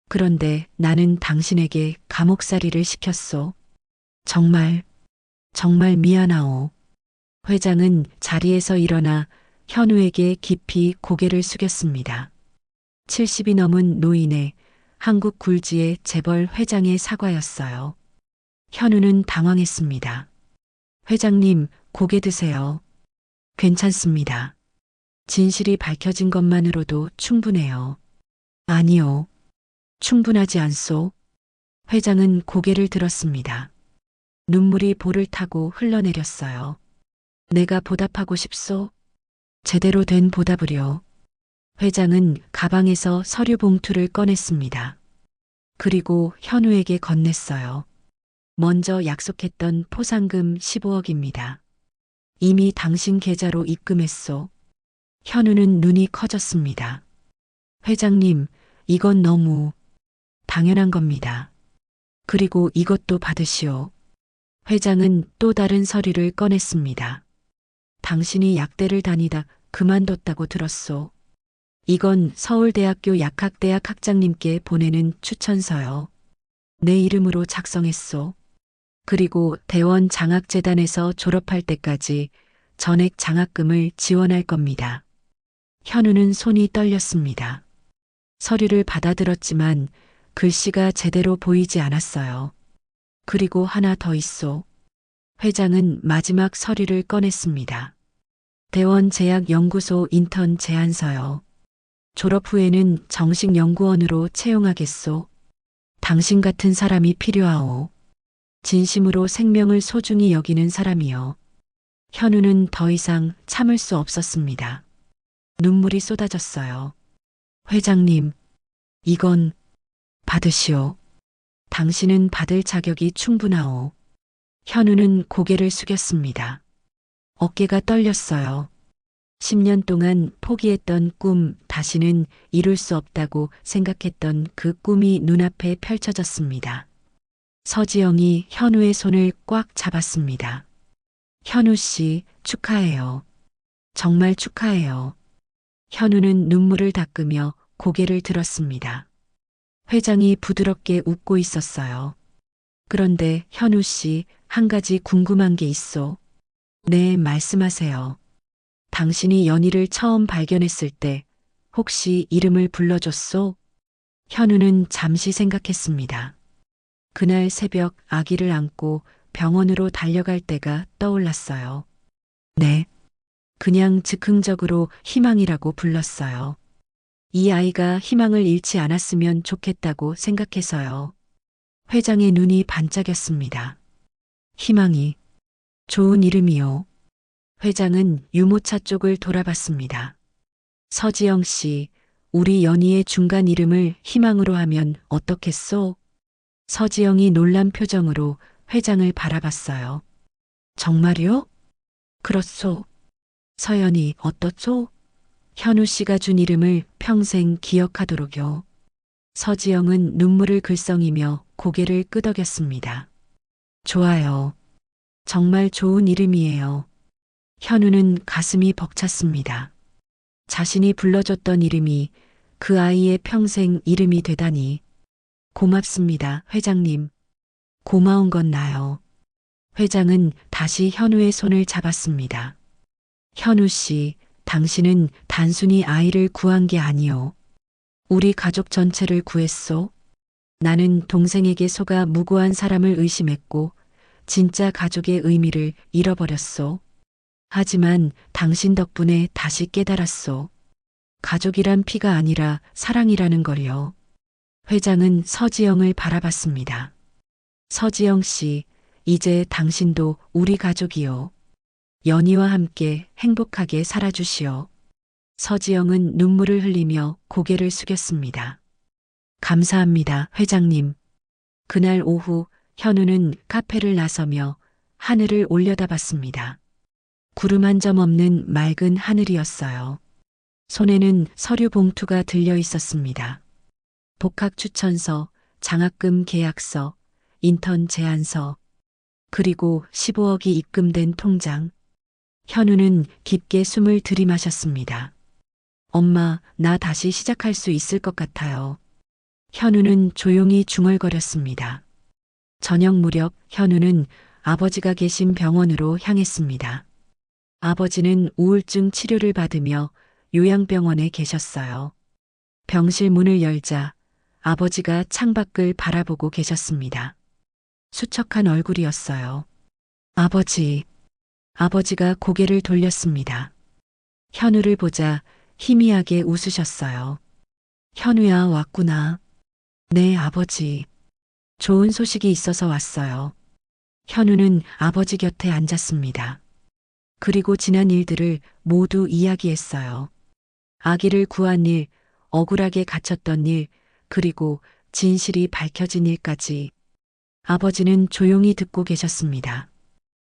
그런데 나는 당신에게 감옥살이를 시켰소. 정말 미안하오. 회장은 자리에서 일어나 현우에게 깊이 고개를 숙였습니다. 70이 넘은 노인의 한국 굴지의 재벌 회장의 사과였어요. 현우는 당황했습니다. 회장님, 고개 드세요. 괜찮습니다. 진실이 밝혀진 것만으로도 충분해요. 아니요. 충분하지 않소. 회장은 고개를 들었습니다. 눈물이 볼을 타고 흘러내렸어요. 내가 보답하고 싶소. 제대로 된 보답을요. 회장은 가방에서 서류 봉투를 꺼냈습니다. 그리고 현우에게 건넸어요. 먼저 약속했던 포상금 15억입니다. 이미 당신 계좌로 입금했소. 현우는 눈이 커졌습니다. 회장님, 이건 너무 당연한 겁니다. 그리고 이것도 받으시오. 회장은 또 다른 서류를 꺼냈습니다. 당신이 약대를 다니다 그만뒀다고 들었소. 이건 서울대학교 약학대학 학장님께 보내는 추천서요. 내 이름으로 작성했소. 그리고 대원 장학재단에서 졸업할 때까지 전액 장학금을 지원할 겁니다. 현우는 손이 떨렸습니다. 서류를 받아들었지만 글씨가 제대로 보이지 않았어요. 그리고 하나 더 있소. 회장은 마지막 서류를 꺼냈습니다. 대원제약연구소 인턴 제안서요. 졸업 후에는 정식 연구원으로 채용하겠소. 당신 같은 사람이 필요하오. 진심으로 생명을 소중히 여기는 사람이요. 현우는 더 이상 참을 수 없었습니다. 눈물이 쏟아졌어요. 회장님, 이건 받으시오. 당신은 받을 자격이 충분하오. 현우는 고개를 숙였습니다. 어깨가 떨렸어요. 10년 동안 포기했던 꿈, 다시는 이룰 수 없다고 생각했던 그 꿈이 눈앞에 펼쳐졌습니다. 서지영이 현우의 손을 꽉 잡았습니다. 현우 씨, 축하해요. 정말 축하해요. 현우는 눈물을 닦으며 고개를 들었습니다. 회장이 부드럽게 웃고 있었어요. 그런데 현우 씨, 한 가지 궁금한 게 있어. 네, 말씀하세요. 당신이 연희를 처음 발견했을 때 혹시 이름을 불러줬소? 현우는 잠시 생각했습니다. 그날 새벽 아기를 안고 병원으로 달려갈 때가 떠올랐어요. 네. 그냥 즉흥적으로 희망이라고 불렀어요. 이 아이가 희망을 잃지 않았으면 좋겠다고 생각해서요. 회장의 눈이 반짝였습니다. 희망이 좋은 이름이요. 회장은 유모차 쪽을 돌아봤습니다. 서지영 씨, 우리 연희의 중간 이름을 희망으로 하면 어떻겠소? 서지영이 놀란 표정으로 회장을 바라봤어요. 정말요? 그렇소. 서연이 어떻소? 현우 씨가 준 이름을 평생 기억하도록요. 서지영은 눈물을 글썽이며 고개를 끄덕였습니다. 좋아요. 정말 좋은 이름이에요. 현우는 가슴이 벅찼습니다. 자신이 불러줬던 이름이 그 아이의 평생 이름이 되다니. 고맙습니다, 회장님. 고마운 건 나요. 회장은 다시 현우의 손을 잡았습니다. 현우 씨, 당신은 단순히 아이를 구한 게 아니오. 우리 가족 전체를 구했소. 나는 동생에게 속아 무고한 사람을 의심했고 진짜 가족의 의미를 잃어버렸소. 하지만 당신 덕분에 다시 깨달았소. 가족이란 피가 아니라 사랑이라는 걸요. 회장은 서지영을 바라봤습니다. 서지영 씨, 이제 당신도 우리 가족이요. 연희와 함께 행복하게 살아주시오. 서지영은 눈물을 흘리며 고개를 숙였습니다. 감사합니다, 회장님. 그날 오후 현우는 카페를 나서며 하늘을 올려다봤습니다. 구름 한 점 없는 맑은 하늘이었어요. 손에는 서류 봉투가 들려 있었습니다. 복학 추천서, 장학금 계약서, 인턴 제안서, 그리고 15억이 입금된 통장. 현우는 깊게 숨을 들이마셨습니다. 엄마, 나 다시 시작할 수 있을 것 같아요. 현우는 조용히 중얼거렸습니다. 저녁 무렵 현우는 아버지가 계신 병원으로 향했습니다. 아버지는 우울증 치료를 받으며 요양병원에 계셨어요. 병실 문을 열자 아버지가 창밖을 바라보고 계셨습니다. 수척한 얼굴이었어요. 아버지. 아버지가 고개를 돌렸습니다. 현우를 보자 희미하게 웃으셨어요. 현우야, 왔구나. 네, 아버지. 좋은 소식이 있어서 왔어요. 현우는 아버지 곁에 앉았습니다. 그리고 지난 일들을 모두 이야기했어요. 아기를 구한 일, 억울하게 갇혔던 일, 그리고 진실이 밝혀진 일까지. 아버지는 조용히 듣고 계셨습니다.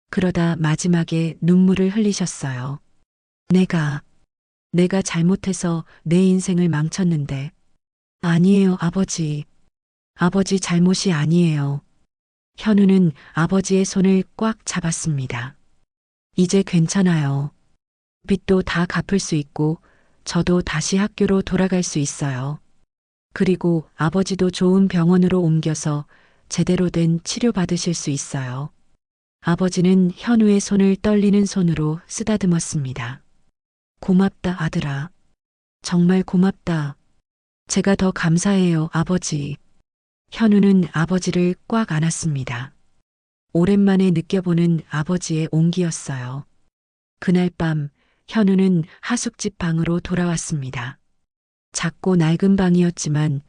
그러다 마지막에 눈물을 흘리셨어요. 내가 잘못해서 내 인생을 망쳤는데. 아니에요, 아버지. 아버지 잘못이 아니에요. 현우는 아버지의 손을 꽉 잡았습니다. 이제 괜찮아요. 빚도 다 갚을 수 있고, 저도 다시 학교로 돌아갈 수 있어요. 그리고 아버지도 좋은 병원으로 옮겨서 제대로 된 치료 받으실 수 있어요. 아버지는 현우의 손을 떨리는 손으로 쓰다듬었습니다. 고맙다, 아들아. 정말 고맙다. 제가 더 감사해요, 아버지. 현우는 아버지를 꽉 안았습니다. 오랜만에 느껴보는 아버지의 온기였어요. 그날 밤 현우는 하숙집 방으로 돌아왔습니다. 작고 낡은 방이었지만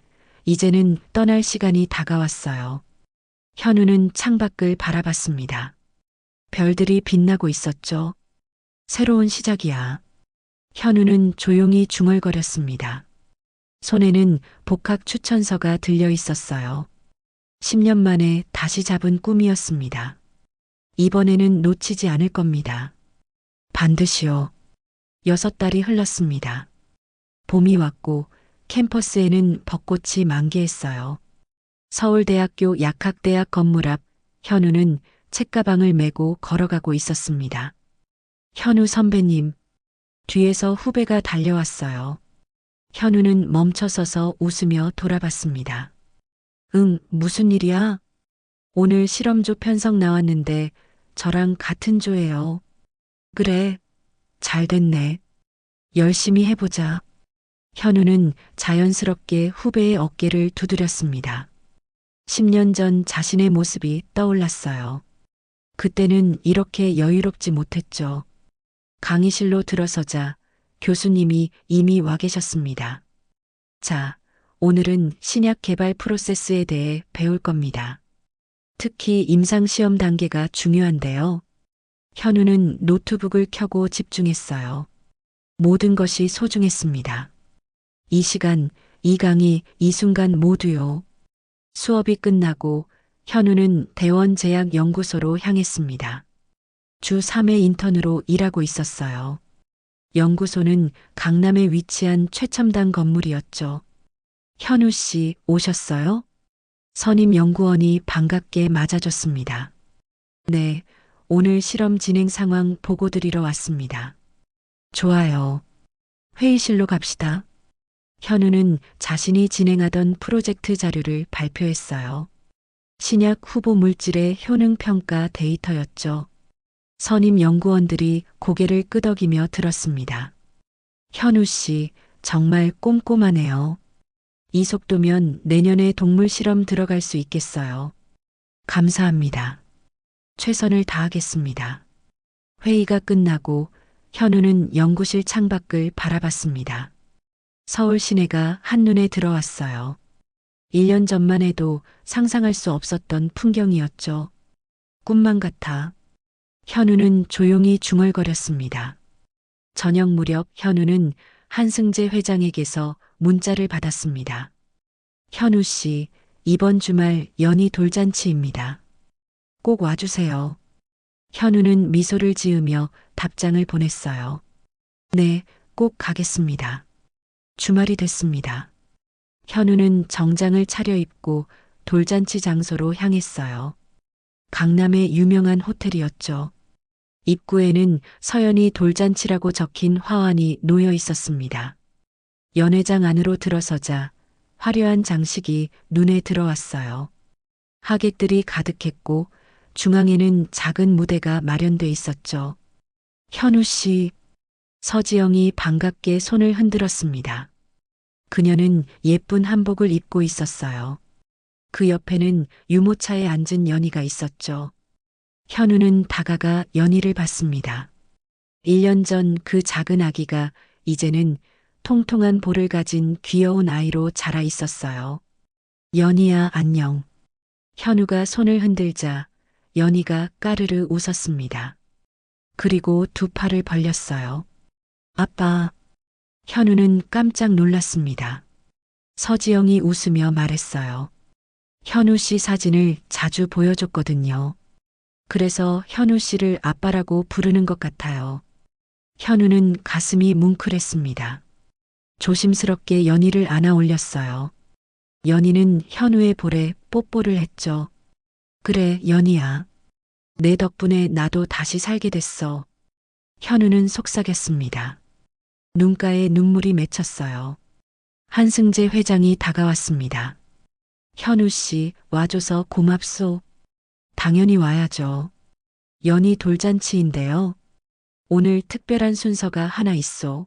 이제는 떠날 시간이 다가왔어요. 현우는 창밖을 바라봤습니다. 별들이 빛나고 있었죠. 새로운 시작이야. 현우는 조용히 중얼거렸습니다. 손에는 복학 추천서가 들려 있었어요. 10년 만에 다시 잡은 꿈이었습니다. 이번에는 놓치지 않을 겁니다. 반드시요. 6달이 흘렀습니다. 봄이 왔고 캠퍼스에는 벚꽃이 만개했어요. 서울대학교 약학대학 건물 앞 현우는 책가방을 메고 걸어가고 있었습니다. 현우 선배님, 뒤에서 후배가 달려왔어요. 현우는 멈춰서서 웃으며 돌아봤습니다. 응, 무슨 일이야? 오늘 실험조 편성 나왔는데 저랑 같은 조예요. 그래, 잘 됐네. 열심히 해보자. 현우는 자연스럽게 후배의 어깨를 두드렸습니다. 10년 전 자신의 모습이 떠올랐어요. 그때는 이렇게 여유롭지 못했죠. 강의실로 들어서자 교수님이 이미 와 계셨습니다. 자, 오늘은 신약 개발 프로세스에 대해 배울 겁니다. 특히 임상시험 단계가 중요한데요. 현우는 노트북을 켜고 집중했어요. 모든 것이 소중했습니다. 이 시간, 이 강의, 이 순간 모두요. 수업이 끝나고 현우는 대원제약연구소로 향했습니다. 주 3회 인턴으로 일하고 있었어요. 연구소는 강남에 위치한 최첨단 건물이었죠. 현우 씨, 오셨어요? 선임 연구원이 반갑게 맞아줬습니다. 네, 오늘 실험 진행 상황 보고 드리러 왔습니다. 좋아요. 회의실로 갑시다. 현우는 자신이 진행하던 프로젝트 자료를 발표했어요. 신약 후보 물질의 효능 평가 데이터였죠. 선임 연구원들이 고개를 끄덕이며 들었습니다. 현우 씨, 정말 꼼꼼하네요. 이 속도면 내년에 동물 실험 들어갈 수 있겠어요. 감사합니다. 최선을 다하겠습니다. 회의가 끝나고 현우는 연구실 창밖을 바라봤습니다. 서울 시내가 한눈에 들어왔어요. 1년 전만 해도 상상할 수 없었던 풍경이었죠. 꿈만 같아. 현우는 조용히 중얼거렸습니다. 저녁 무렵 현우는 한승재 회장에게서 문자를 받았습니다. 현우 씨, 이번 주말 연희 돌잔치입니다. 꼭 와주세요. 현우는 미소를 지으며 답장을 보냈어요. 네, 꼭 가겠습니다. 주말이 됐습니다. 현우는 정장을 차려입고 돌잔치 장소로 향했어요. 강남의 유명한 호텔이었죠. 입구에는 서연이 돌잔치라고 적힌 화환이 놓여 있었습니다. 연회장 안으로 들어서자 화려한 장식이 눈에 들어왔어요. 하객들이 가득했고 중앙에는 작은 무대가 마련돼 있었죠. 현우 씨, 서지영이 반갑게 손을 흔들었습니다. 그녀는 예쁜 한복을 입고 있었어요. 그 옆에는 유모차에 앉은 연희가 있었죠. 현우는 다가가 연희를 봤습니다. 1년 전 그 작은 아기가 이제는 통통한 볼을 가진 귀여운 아이로 자라 있었어요. 연희야, 안녕. 현우가 손을 흔들자 연희가 까르르 웃었습니다. 그리고 두 팔을 벌렸어요. 아빠. 현우는 깜짝 놀랐습니다. 서지영이 웃으며 말했어요. 현우 씨 사진을 자주 보여줬거든요. 그래서 현우 씨를 아빠라고 부르는 것 같아요. 현우는 가슴이 뭉클했습니다. 조심스럽게 연희를 안아 올렸어요. 연희는 현우의 볼에 뽀뽀를 했죠. 그래, 연희야. 내 덕분에 나도 다시 살게 됐어. 현우는 속삭였습니다. 눈가에 눈물이 맺혔어요. 한승재 회장이 다가왔습니다. 현우 씨, 와줘서 고맙소. 당연히 와야죠. 연희 돌잔치인데요. 오늘 특별한 순서가 하나 있어.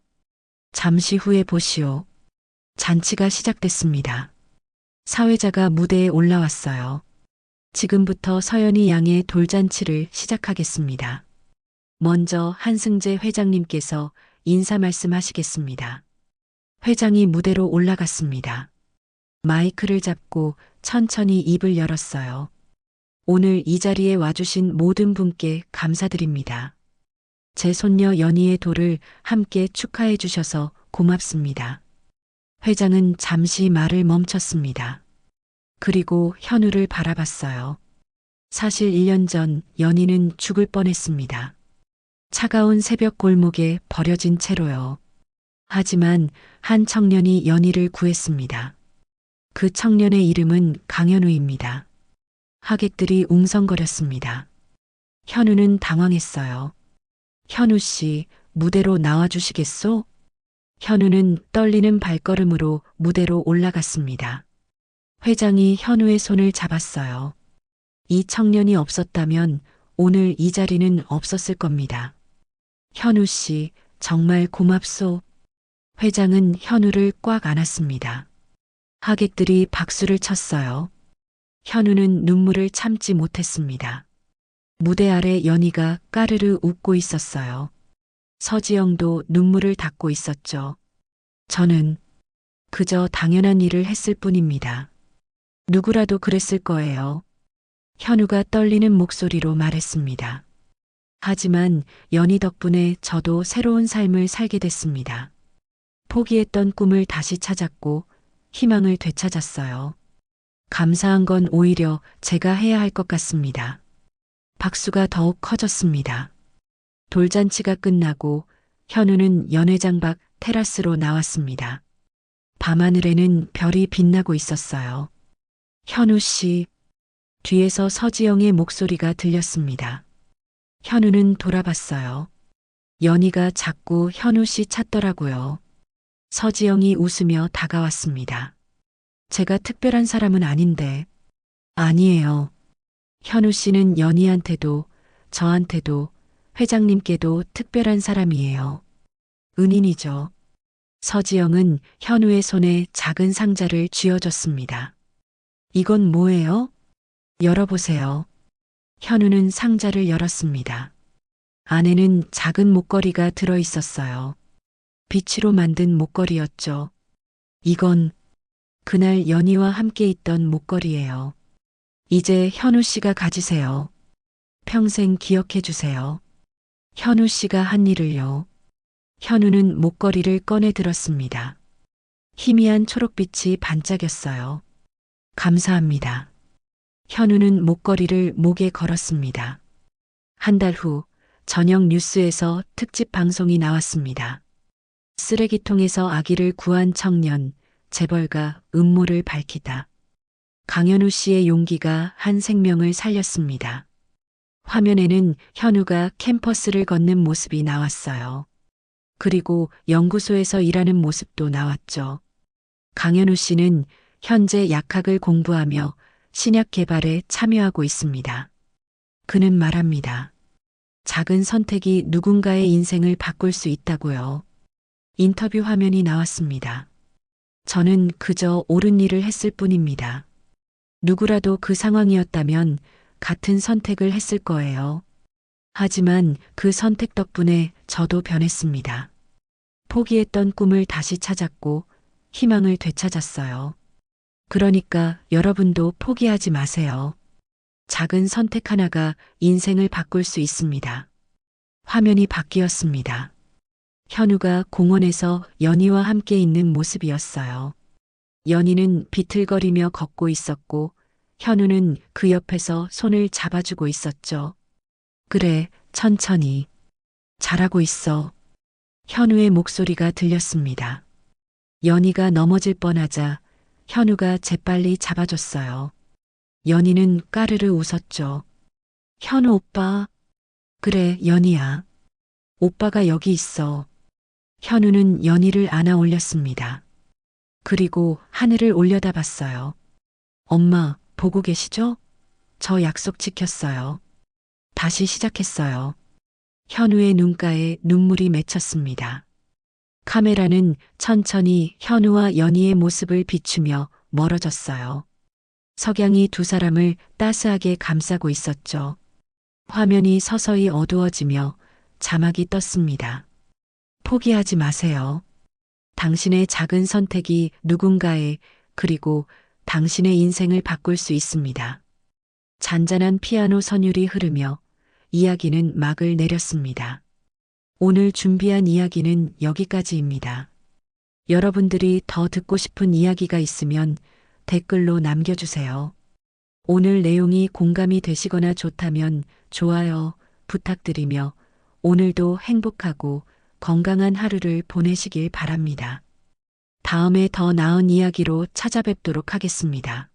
잠시 후에 보시오. 잔치가 시작됐습니다. 사회자가 무대에 올라왔어요. 지금부터 서연이 양의 돌잔치를 시작하겠습니다. 먼저 한승재 회장님께서 인사 말씀하시겠습니다. 회장이 무대로 올라갔습니다. 마이크를 잡고 천천히 입을 열었어요. 오늘 이 자리에 와주신 모든 분께 감사드립니다. 제 손녀 연희의 돌을 함께 축하해 주셔서 고맙습니다. 회장은 잠시 말을 멈췄습니다. 그리고 현우를 바라봤어요. 사실 1년 전 연희는 죽을 뻔했습니다. 차가운 새벽 골목에 버려진 채로요. 하지만 한 청년이 연희를 구했습니다. 그 청년의 이름은 강현우입니다. 하객들이 웅성거렸습니다. 현우는 당황했어요. 현우 씨, 무대로 나와주시겠소? 현우는 떨리는 발걸음으로 무대로 올라갔습니다. 회장이 현우의 손을 잡았어요. 이 청년이 없었다면 오늘 이 자리는 없었을 겁니다. 현우 씨, 정말 고맙소. 회장은 현우를 꽉 안았습니다. 하객들이 박수를 쳤어요. 현우는 눈물을 참지 못했습니다. 무대 아래 연희가 까르르 웃고 있었어요. 서지영도 눈물을 닦고 있었죠. 저는 그저 당연한 일을 했을 뿐입니다. 누구라도 그랬을 거예요. 현우가 떨리는 목소리로 말했습니다. 하지만 연희 덕분에 저도 새로운 삶을 살게 됐습니다. 포기했던 꿈을 다시 찾았고 희망을 되찾았어요. 감사한 건 오히려 제가 해야 할 것 같습니다. 박수가 더욱 커졌습니다. 돌잔치가 끝나고 현우는 연회장 밖 테라스로 나왔습니다. 밤하늘에는 별이 빛나고 있었어요. 현우 씨, 뒤에서 서지영의 목소리가 들렸습니다. 현우는 돌아봤어요. 연희가 자꾸 현우 씨 찾더라고요. 서지영이 웃으며 다가왔습니다. 제가 특별한 사람은 아닌데. 아니에요. 현우 씨는 연희한테도, 저한테도, 회장님께도 특별한 사람이에요. 은인이죠. 서지영은 현우의 손에 작은 상자를 쥐어줬습니다. 이건 뭐예요? 열어보세요. 현우는 상자를 열었습니다. 안에는 작은 목걸이가 들어 있었어요. 비치로 만든 목걸이였죠. 이건 그날 연희와 함께 있던 목걸이예요. 이제 현우 씨가 가지세요. 평생 기억해 주세요. 현우 씨가 한 일을요. 현우는 목걸이를 꺼내 들었습니다. 희미한 초록빛이 반짝였어요. 감사합니다. 현우는 목걸이를 목에 걸었습니다. 한 달 후 저녁 뉴스에서 특집 방송이 나왔습니다. 쓰레기통에서 아기를 구한 청년, 재벌가 음모를 밝히다. 강현우 씨의 용기가 한 생명을 살렸습니다. 화면에는 현우가 캠퍼스를 걷는 모습이 나왔어요. 그리고 연구소에서 일하는 모습도 나왔죠. 강현우 씨는 현재 약학을 공부하며 신약 개발에 참여하고 있습니다. 그는 말합니다. 작은 선택이 누군가의 인생을 바꿀 수 있다고요. 인터뷰 화면이 나왔습니다. 저는 그저 옳은 일을 했을 뿐입니다. 누구라도 그 상황이었다면 같은 선택을 했을 거예요. 하지만 그 선택 덕분에 저도 변했습니다. 포기했던 꿈을 다시 찾았고 희망을 되찾았어요. 그러니까 여러분도 포기하지 마세요. 작은 선택 하나가 인생을 바꿀 수 있습니다. 화면이 바뀌었습니다. 현우가 공원에서 연희와 함께 있는 모습이었어요. 연희는 비틀거리며 걷고 있었고 현우는 그 옆에서 손을 잡아주고 있었죠. 그래, 천천히. 잘하고 있어. 현우의 목소리가 들렸습니다. 연희가 넘어질 뻔하자 현우가 재빨리 잡아줬어요. 연희는 까르르 웃었죠. 현우 오빠. 그래, 연희야. 오빠가 여기 있어. 현우는 연희를 안아 올렸습니다. 그리고 하늘을 올려다봤어요. 엄마, 보고 계시죠? 저 약속 지켰어요. 다시 시작했어요. 현우의 눈가에 눈물이 맺혔습니다. 카메라는 천천히 현우와 연희의 모습을 비추며 멀어졌어요. 석양이 두 사람을 따스하게 감싸고 있었죠. 화면이 서서히 어두워지며 자막이 떴습니다. 포기하지 마세요. 당신의 작은 선택이 누군가의 그리고 당신의 인생을 바꿀 수 있습니다. 잔잔한 피아노 선율이 흐르며 이야기는 막을 내렸습니다. 오늘 준비한 이야기는 여기까지입니다. 여러분들이 더 듣고 싶은 이야기가 있으면 댓글로 남겨주세요. 오늘 내용이 공감이 되시거나 좋다면 좋아요 부탁드리며 오늘도 행복하고 건강한 하루를 보내시길 바랍니다. 다음에 더 나은 이야기로 찾아뵙도록 하겠습니다.